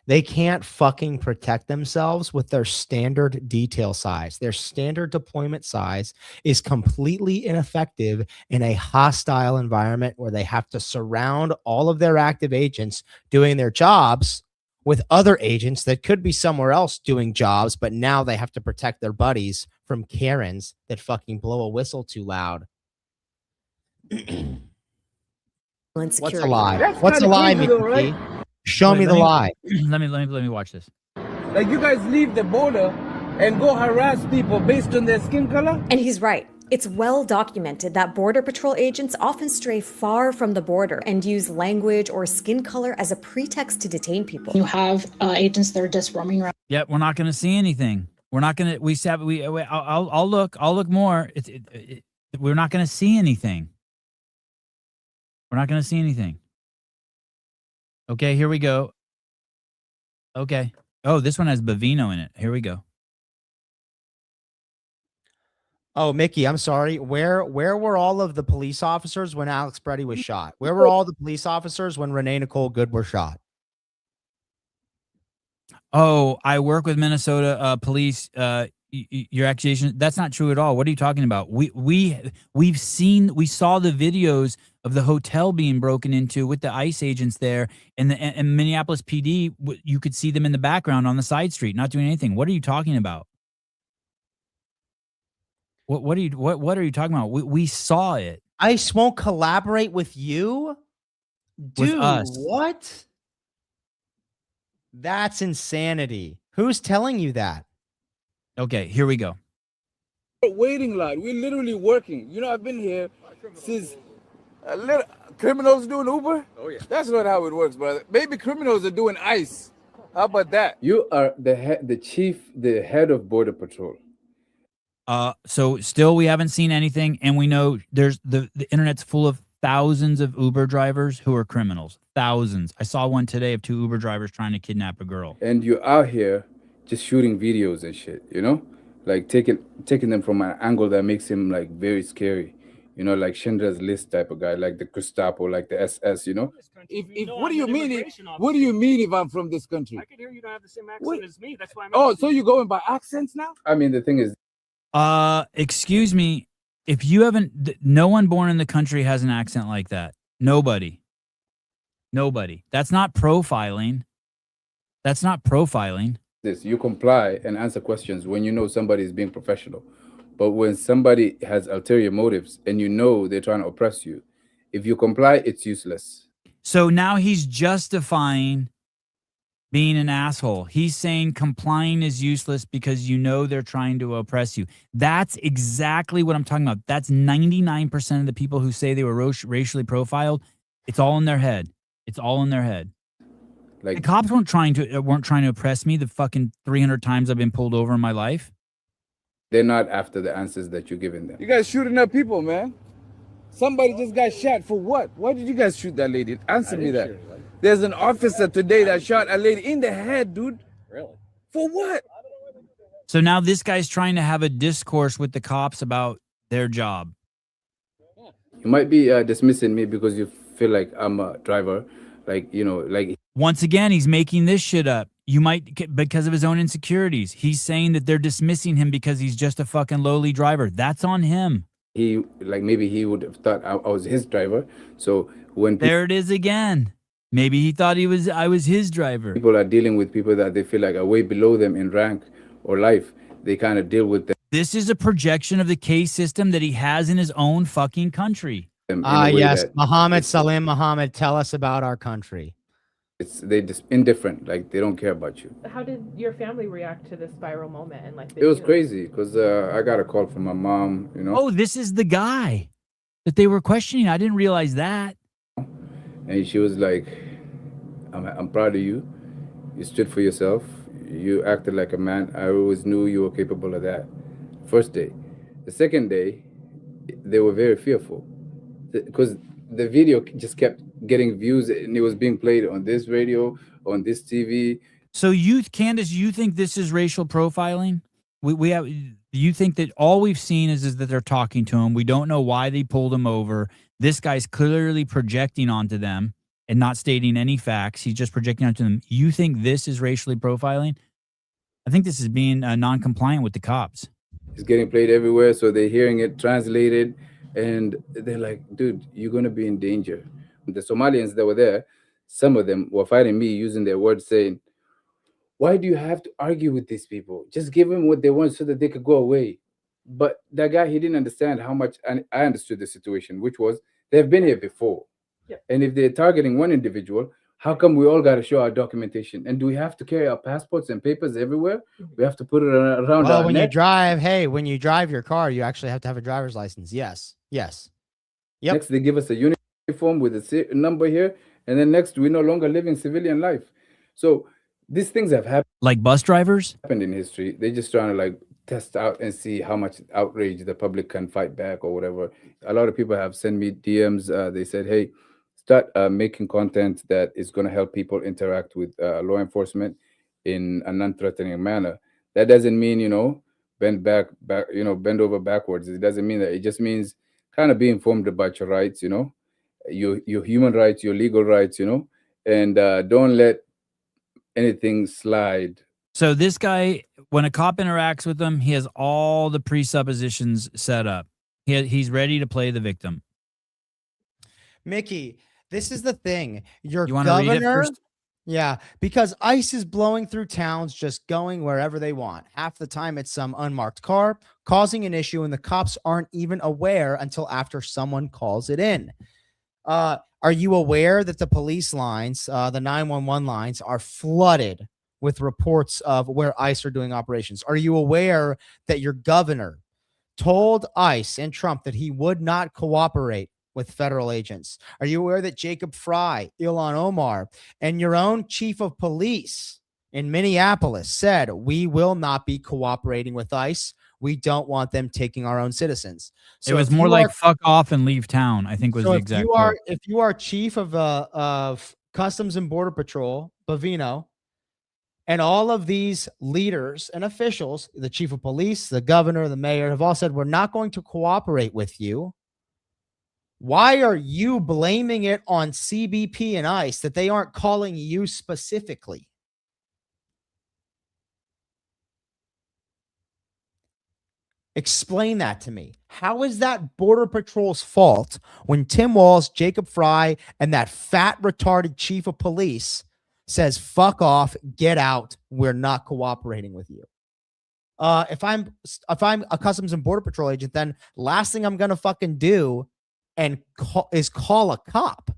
They can't fucking protect themselves with their standard detail size. Their standard deployment size is completely ineffective in a hostile environment where they have to surround all of their active agents doing their jobs with other agents that could be somewhere else doing jobs, but now they have to protect their buddies from Karens that fucking blow a whistle too loud. What's a lie? What's a lie, Mickey? Show me the lie. Let me watch this. Like you guys leave the border and go harass people based on their skin color? And he's right. It's well documented that Border Patrol agents often stray far from the border and use language or skin color as a pretext to detain people. You have agents that are just roaming around. Yeah, we're not going to see anything. We're not going to. I'll look more. We're not going to see anything. We're not going to see anything. Okay, here we go. Okay. Oh, this one has Bavino in it. Here we go. Oh, Mickey, I'm sorry. Where were all of the police officers when Alex Preddy was shot? Where were all the police officers when Renee Nicole Good were shot? Oh, I work with Minnesota police. Your accusation, that's not true at all. What are you talking about? We saw the videos of the hotel being broken into with the ICE agents there, and Minneapolis PD. You could see them in the background on the side street, not doing anything. What are you talking about? What are you talking about? We saw it. ICE won't collaborate with you, dude. With us. What? That's insanity. Who's telling you that? Okay, here we go. Waiting line. We're literally working. You know, I've been here since criminals doing Uber. Oh yeah, that's not how it works, brother. Maybe criminals are doing ICE. How about that? You are the head of Border Patrol. So still we haven't seen anything, and we know there's the internet's full of thousands of Uber drivers who are criminals. Thousands. I saw one today of 2 Uber drivers trying to kidnap a girl. And you're out here just shooting videos and shit, you know, like taking them from an angle that makes him like very scary, you know, like Schindler's List type of guy, like the Gestapo, like the SS, you know. What do you mean? What do you mean if I'm from this country? I can hear you don't have the same accent as me. That's why I'm. Oh, so you're going by accents now? I mean, the thing is, excuse me, if you haven't, no one born in the country has an accent like that. Nobody. That's not profiling. That's not profiling. this you comply and answer questions when you know somebody is being professional. But when somebody has ulterior motives and you know they're trying to oppress you, if you comply, it's useless. So now he's justifying being an asshole. He's saying complying is useless because you know they're trying to oppress you. That's exactly what I'm talking about. That's 99% of the people who say they were racially profiled. It's all in their head. It's all in their head. Like the cops weren't trying to oppress me the fucking 300 times I've been pulled over in my life. They're not after the answers that you're giving them. You guys shooting up people, man. Somebody just got shot for what? Why did you guys shoot that lady? Answer me that. There's an officer today that shot a lady in the head, dude. Really? For what? So now this guy's trying to have a discourse with the cops about their job. You might be dismissing me because you feel like I'm a driver. Like, you know, like. Once again, he's making this shit up. You might, because of his own insecurities. He's saying that they're dismissing him because he's just a fucking lowly driver. That's on him. Maybe he would have thought I was his driver. So when there it is again. Maybe he thought I was his driver. People are dealing with people that they feel like are way below them in rank or life. They kind of deal with them. This is a projection of the case system that he has in his own fucking country. Yes, Muhammad, Salim Muhammad, tell us about our country. They just indifferent, like they don't care about you. How did your family react to this viral moment? And like, It was crazy because I got a call from my mom, you know. Oh, this is the guy that they were questioning. I didn't realize that. And she was like, I'm proud of you. You stood for yourself. You acted like a man. I always knew you were capable of that. First day. The second day, they were very fearful because the video just kept getting views and it was being played on this radio, on this TV. So Candace, you think this is racial profiling? We have. You think that all we've seen is that they're talking to him. We don't know why they pulled him over. This guy's clearly projecting onto them and not stating any facts. He's just projecting onto them. You think this is racially profiling? I think this is being non-compliant with the cops. It's getting played everywhere, so they're hearing it translated, and they're like, dude, you're going to be in danger. The Somalians that were there, some of them were fighting me using their words saying, why do you have to argue with these people? Just give them what they want so that they could go away. But that guy, he didn't understand how much, and I understood the situation, which was they've been here before. Yeah. And if they're targeting one individual, how come we all got to show our documentation? And do we have to carry our passports and papers everywhere? We have to put it around well, our when neck? when you drive your car, you actually have to have a driver's license. Yes. Yes. Yep. Next, they give us a uniform with a number here. And then next, we no longer live in civilian life. So these things have happened. Like bus drivers? Happened in history. They're just trying to like test out and see how much outrage the public can fight back or whatever. A lot of people have sent me DMs. They said, hey, start making content that is going to help people interact with law enforcement in a non-threatening manner. That doesn't mean, bend over backwards. It doesn't mean that. It just means kind of be informed about your rights, your human rights, your legal rights, and don't let anything slide. So this guy, when a cop interacts with him, he has all the presuppositions set up. He's ready to play the victim. Mickey, this is the thing. Your You wanna read it governor, first? yeah, because ICE is blowing through towns, just going wherever they want. Half the time it's some unmarked car causing an issue, and the cops aren't even aware until after someone calls it in. Are you aware that the police lines, the 911 lines, are flooded with reports of where ICE are doing operations? Are you aware that your governor told ICE and Trump that he would not cooperate with federal agents? Are you aware that Jacob Fry, Ilhan Omar, and your own chief of police in Minneapolis said, we will not be cooperating with ICE. We don't want them taking our own citizens. So it was more like fuck off and leave town, I think was the exact quote. If you are chief of Customs and Border Patrol, Bavino, and all of these leaders and officials, the chief of police, the governor, the mayor, have all said, we're not going to cooperate with you. Why are you blaming it on CBP and ICE that they aren't calling you specifically? Explain that to me. How is that Border Patrol's fault when Tim Walz, Jacob Fry, and that fat retarded chief of police says, fuck off, get out, we're not cooperating with you? If I'm a Customs and Border Patrol agent, then last thing I'm gonna fucking do is call a cop.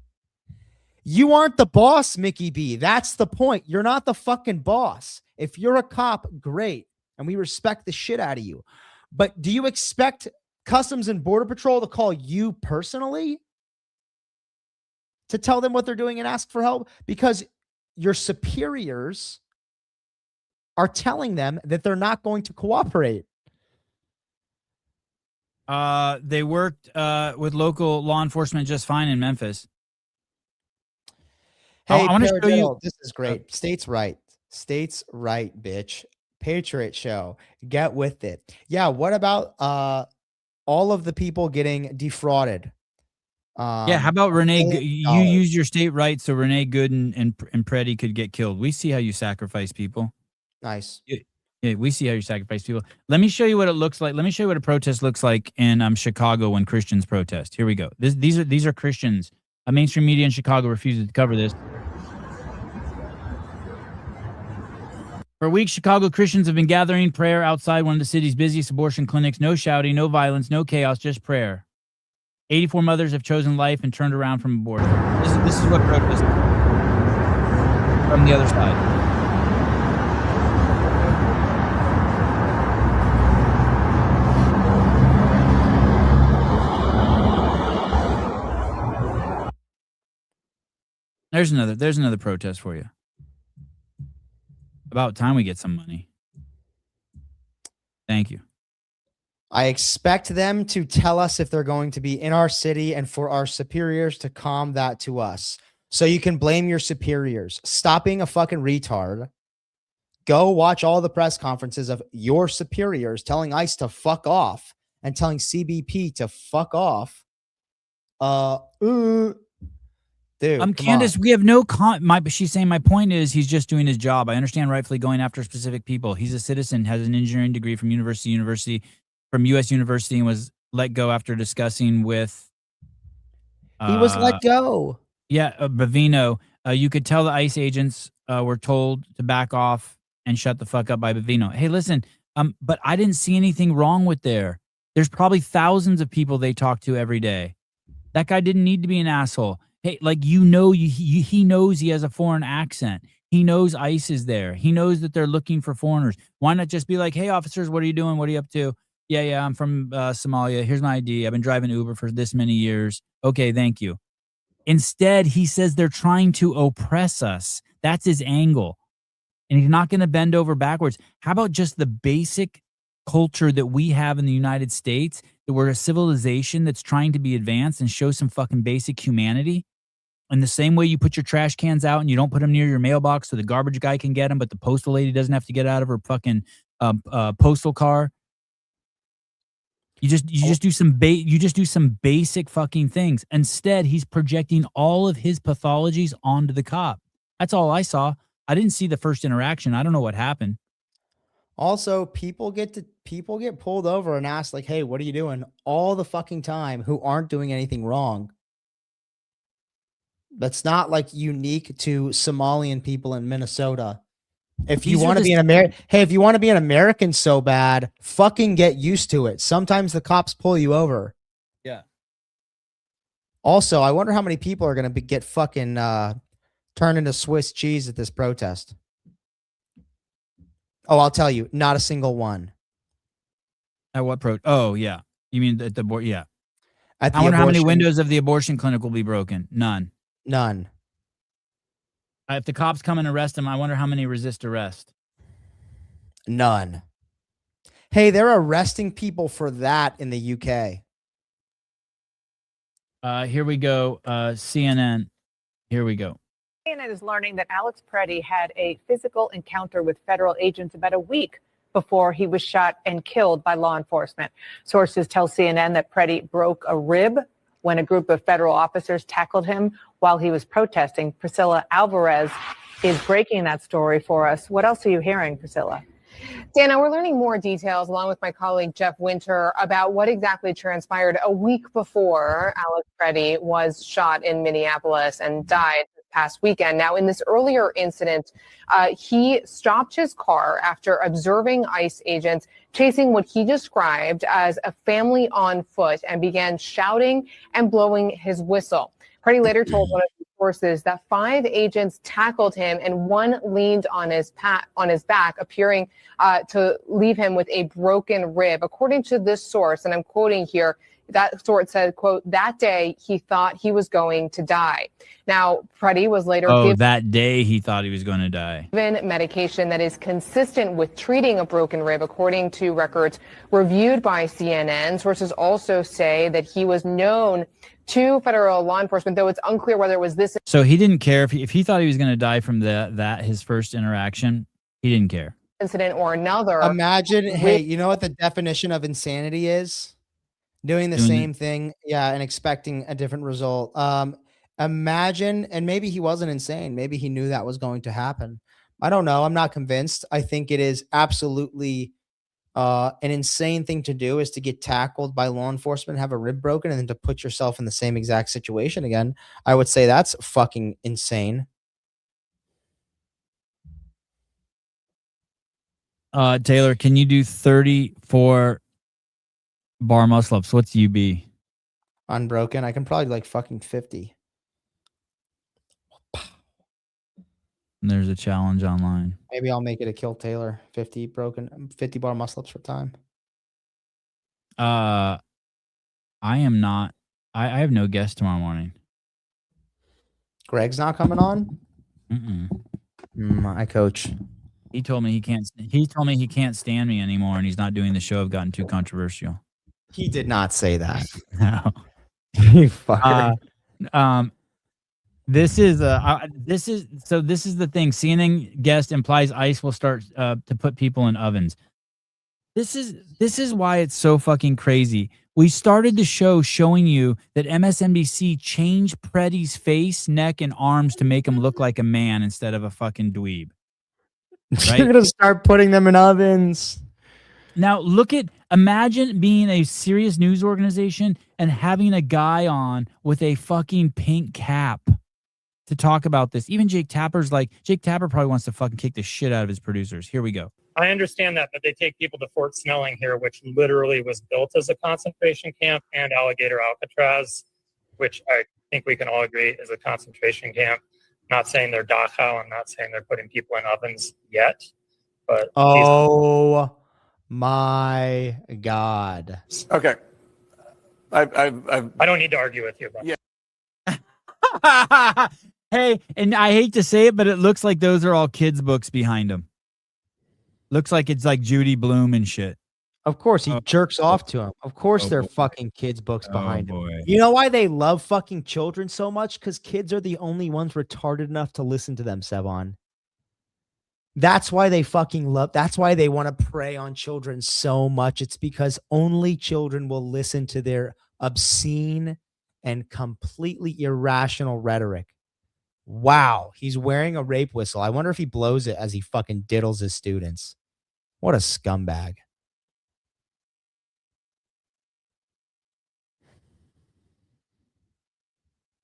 You aren't the boss, Mickey B. That's the point. You're not the fucking boss. If you're a cop, great, and we respect the shit out of you. But do you expect Customs and Border Patrol to call you personally to tell them what they're doing and ask for help? Because your superiors are telling them that they're not going to cooperate. They worked with local law enforcement just fine in Memphis. Hey, I want to show you. This is great. States right. States right, bitch. Patriot show. Get with it. Yeah. What about all of the people getting defrauded? Yeah. How about Renee? You use your state rights so Renee Good and Preddy could get killed. We see how you sacrifice people. Nice. Yeah, we see how you sacrifice people. Let me show you what it looks like. Let me show you what a protest looks like in Chicago when Christians protest. Here we go. These are Christians. A mainstream media in Chicago refuses to cover this. For weeks, Chicago Christians have been gathering prayer outside one of the city's busiest abortion clinics. No shouting, no violence, no chaos, just prayer. 84 mothers have chosen life and turned around from abortion. This is what protest from the other side. There's another protest for you. About time we get some money. Thank you. I expect them to tell us if they're going to be in our city and for our superiors to calm that to us. So you can blame your superiors. Stop being a fucking retard. Go watch all the press conferences of your superiors telling ICE to fuck off and telling CBP to fuck off. Dude, Candace, we have no she's saying my point is he's just doing his job. I understand rightfully going after specific people. He's a citizen, has an engineering degree from US University, and was let go after discussing with. He was let go. Yeah, Bavino. You could tell the ICE agents were told to back off and shut the fuck up by Bavino. Hey, listen, but I didn't see anything wrong with there. There's probably thousands of people they talk to every day. That guy didn't need to be an asshole. Hey, like, he knows he has a foreign accent. He knows ICE is there. He knows that they're looking for foreigners. Why not just be like, hey, officers, what are you doing? What are you up to? Yeah, I'm from Somalia. Here's my ID. I've been driving Uber for this many years. Okay, thank you. Instead, he says they're trying to oppress us. That's his angle. And he's not going to bend over backwards. How about just the basic culture that we have in the United States, that we're a civilization that's trying to be advanced and show some fucking basic humanity? In the same way you put your trash cans out and you don't put them near your mailbox so the garbage guy can get them, but the postal lady doesn't have to get out of her fucking postal car. You just do some basic fucking things. Instead, he's projecting all of his pathologies onto the cop. That's all I saw. I didn't see the first interaction. I don't know what happened. Also, people get pulled over and asked like, "Hey, what are you doing?" all the fucking time, who aren't doing anything wrong. That's not like unique to Somalian people in Minnesota. If you want to be if you want to be an American so bad, fucking get used to it. Sometimes the cops pull you over. Yeah. Also, I wonder how many people are going to get fucking turned into Swiss cheese at this protest. Oh, I'll tell you, not a single one. At what Oh, yeah. You mean at the board? Yeah. I wonder how many windows of the abortion clinic will be broken. None. None. If the cops come and arrest him, I wonder how many resist arrest. None. Hey, they're arresting people for that in the UK. Here we go. CNN. Here we go. CNN is learning that Alex Preddy had a physical encounter with federal agents about a week before he was shot and killed by law enforcement. Sources tell CNN that Preddy broke a rib when a group of federal officers tackled him while he was protesting. Priscilla Alvarez is breaking that story for us. What else are you hearing, Priscilla? Dana, we're learning more details along with my colleague Jeff Winter about what exactly transpired a week before Alex Preddy was shot in Minneapolis and died this past weekend. Now, in this earlier incident, he stopped his car after observing ICE agents chasing what he described as a family on foot and began shouting and blowing his whistle. Preddy later told one of his sources that 5 agents tackled him and one leaned on his back, appearing to leave him with a broken rib. According to this source, and I'm quoting here, that source said, quote, that day he thought he was going to die. Now, Preddy was later given that day he thought he was going to die. Medication that is consistent with treating a broken rib, according to records reviewed by CNN. Sources also say that he was known to federal law enforcement, though it's unclear whether it was this. So he didn't care if he thought he was going to die from his first interaction. He didn't care. Incident or another. Imagine, hey, you know what the definition of insanity is? Doing the same thing, yeah, and expecting a different result. Imagine, and maybe he wasn't insane. Maybe he knew that was going to happen. I don't know. I'm not convinced. I think it is absolutely an insane thing to do, is to get tackled by law enforcement, have a rib broken, and then to put yourself in the same exact situation again. I would say that's fucking insane. Taylor, can you do 34 bar muscle ups? What's UB? Unbroken. I can probably do like fucking 50. And there's a challenge online. Maybe I'll make it a Kill Taylor 50 bar muscle ups for time. I am not. I have no guest tomorrow morning. Greg's not coming on. I coach. He told me he can't. He told me he can't stand me anymore, and he's not doing the show. I've gotten too controversial. He did not say that. No. You fucker. This is the thing. CNN guest implies ICE will start to put people in ovens. This is why it's so fucking crazy. We started the show showing you that MSNBC changed Preddy's face, neck, and arms to make him look like a man instead of a fucking dweeb. Right? You're gonna start putting them in ovens. Now imagine being a serious news organization and having a guy on with a fucking pink cap to talk about this. Even Jake Tapper probably wants to fucking kick the shit out of his producers. Here we go. I understand that, but they take people to Fort Snelling here, which literally was built as a concentration camp, and Alligator Alcatraz, which I think we can all agree is a concentration camp. I'm not saying they're Dachau. I'm not saying they're putting people in ovens yet, but Oh my God. okay. I don't need to argue with you about Hey, and I hate to say it, but it looks like those are all kids' books behind them. Looks like it's like Judy Blume and shit. Of course, he jerks off to him. Of course, they're fucking kids' books behind him. You know why they love fucking children so much? Because kids are the only ones retarded enough to listen to them, Sevon. That's why they fucking love. That's why they want to prey on children so much. It's because only children will listen to their obscene and completely irrational rhetoric. Wow, he's wearing a rape whistle. I wonder if he blows it as he fucking diddles his students. What a scumbag.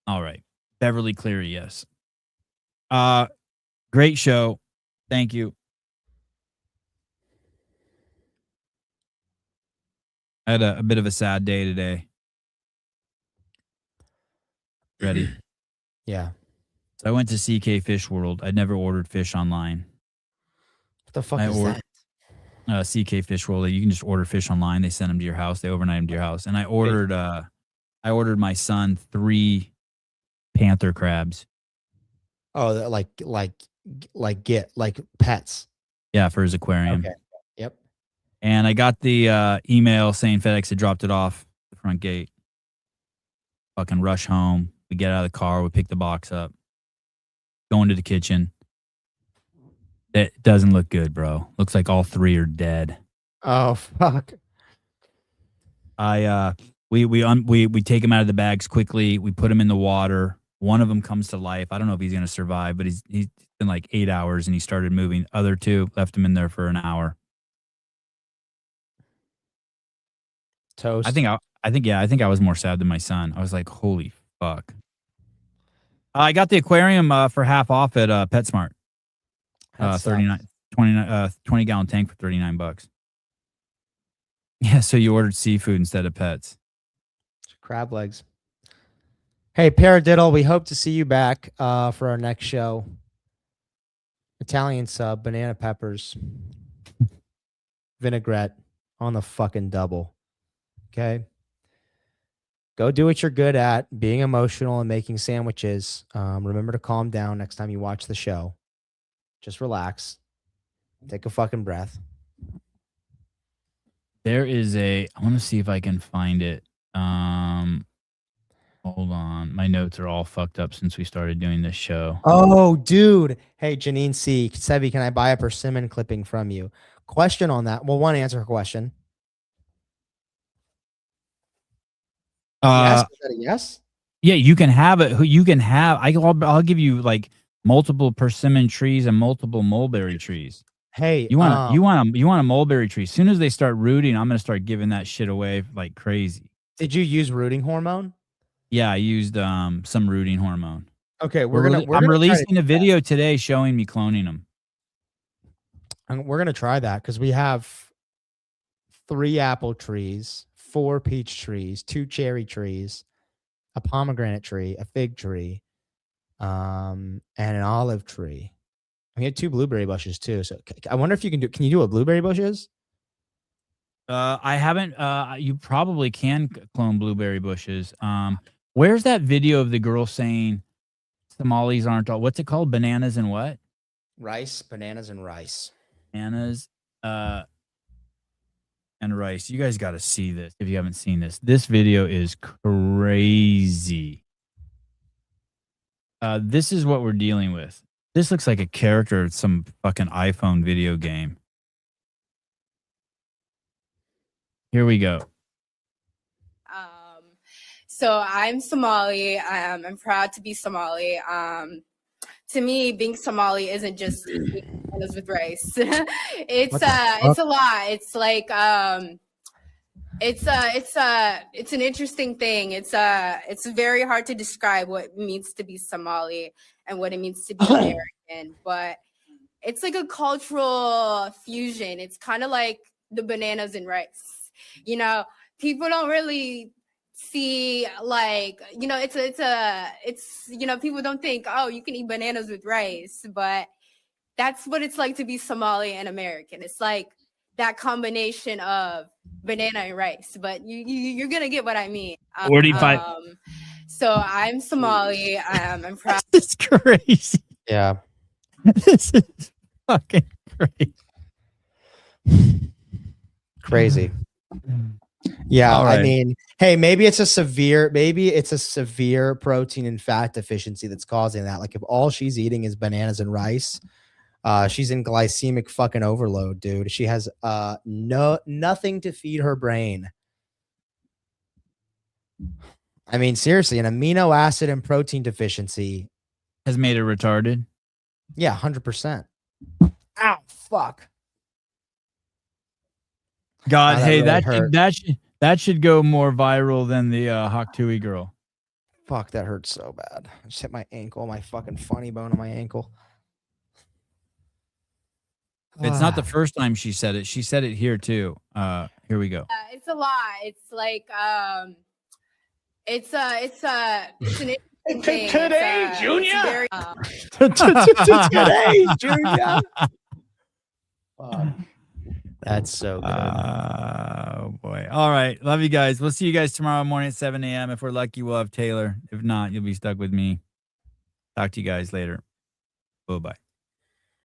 All right. Beverly Cleary, yes. Great show. Thank you. I had a bit of a sad day today. Ready? Yeah. So I went to CK Fish World. I'd never ordered fish online. What the fuck is that? CK Fish World. You can just order fish online. They send them to your house. They overnight them to your house. And I ordered my son 3 panther crabs. Oh, like pets. Yeah, for his aquarium. Okay. Yep. And I got the email saying FedEx had dropped it off the front gate. Fucking rush home. We get out of the car. We pick the box up. Go into the kitchen. It doesn't look good, bro. Looks like all 3 are dead. Oh fuck. We take him out of the bags quickly. We put him in the water. One of them comes to life. I don't know if he's gonna survive, but he's been like 8 hours and he started moving. Other 2 left him in there for an hour. Toast. I think I was more sad than my son. I was like, holy fuck. I got the aquarium for half off at PetSmart. 20 gallon tank for $39. Yeah, so you ordered seafood instead of pets. Crab legs. Hey, Paradiddle, we hope to see you back for our next show. Italian sub, banana peppers, vinaigrette on the fucking double. Okay? Go do what you're good at, being emotional and making sandwiches. Remember to calm down next time you watch the show. Just relax. Take a fucking breath. There is I want to see if I can find it. Hold on. My notes are all fucked up since we started doing this show. Oh, dude. Hey, Janine C. Sevi, can I buy a persimmon clipping from you? Question on that. Well, one answer question. Yes? Is that a yes? Yeah, you can have it. You can have. I'll give you like multiple persimmon trees and multiple mulberry trees. Hey, you want a mulberry tree? As soon as they start rooting, I'm gonna start giving that shit away like crazy. Did you use rooting hormone? Yeah, I used some rooting hormone. Okay, I'm releasing a video today showing me cloning them. And we're gonna try that because we have 3 apple trees, 4 peach trees, 2 cherry trees, a pomegranate tree, a fig tree, and an olive tree. We had 2 blueberry bushes too. So I wonder if you can do. Can you do a blueberry bushes? I haven't. You probably can clone blueberry bushes. Where's that video of the girl saying Somalis aren't all? What's it called? Bananas and what? Rice, bananas, and rice. Bananas, and rice. You guys got to see this if you haven't seen this. This video is crazy. This is what we're dealing with. This looks like a character of some fucking iPhone video game. Here we go. So I'm Somali. I'm proud to be Somali. To me, being Somali isn't just bananas with rice. It's a lot. It's like it's an interesting thing. It's very hard to describe what it means to be Somali and what it means to be American, but it's like a cultural fusion. It's kind of like the bananas and rice. You know, people don't really see, like, you know, it's you know, people don't think, oh, you can eat bananas with rice, but that's what it's like to be Somali and American. It's like that combination of banana and rice, but you're gonna get what I mean. 45. So I'm Somali. I'm proud. This is crazy. Yeah. This is fucking crazy. Crazy. Yeah, All right. I mean, hey, maybe it's a severe protein and fat deficiency that's causing that. Like if all she's eating is bananas and rice, she's in glycemic fucking overload, dude. She has nothing to feed her brain. I mean, seriously, an amino acid and protein deficiency has made her retarded. Yeah, 100%. Ow, fuck. God, Oh, hey, really hurt. that should go more viral than the Hawk Tui girl. Fuck, that hurts so bad. I just hit my ankle, my fucking funny bone on my ankle. It's not the first time she said it. She said it here too. Here we go. It's a lot. It's like it's an interesting thing. Today, It's Junior. very, Today, Junior. That's so good. Oh boy. All right. Love you guys. We'll see you guys tomorrow morning at 7 a.m. If we're lucky, we'll have Taylor. If not, you'll be stuck with me. Talk to you guys later. Bye-bye.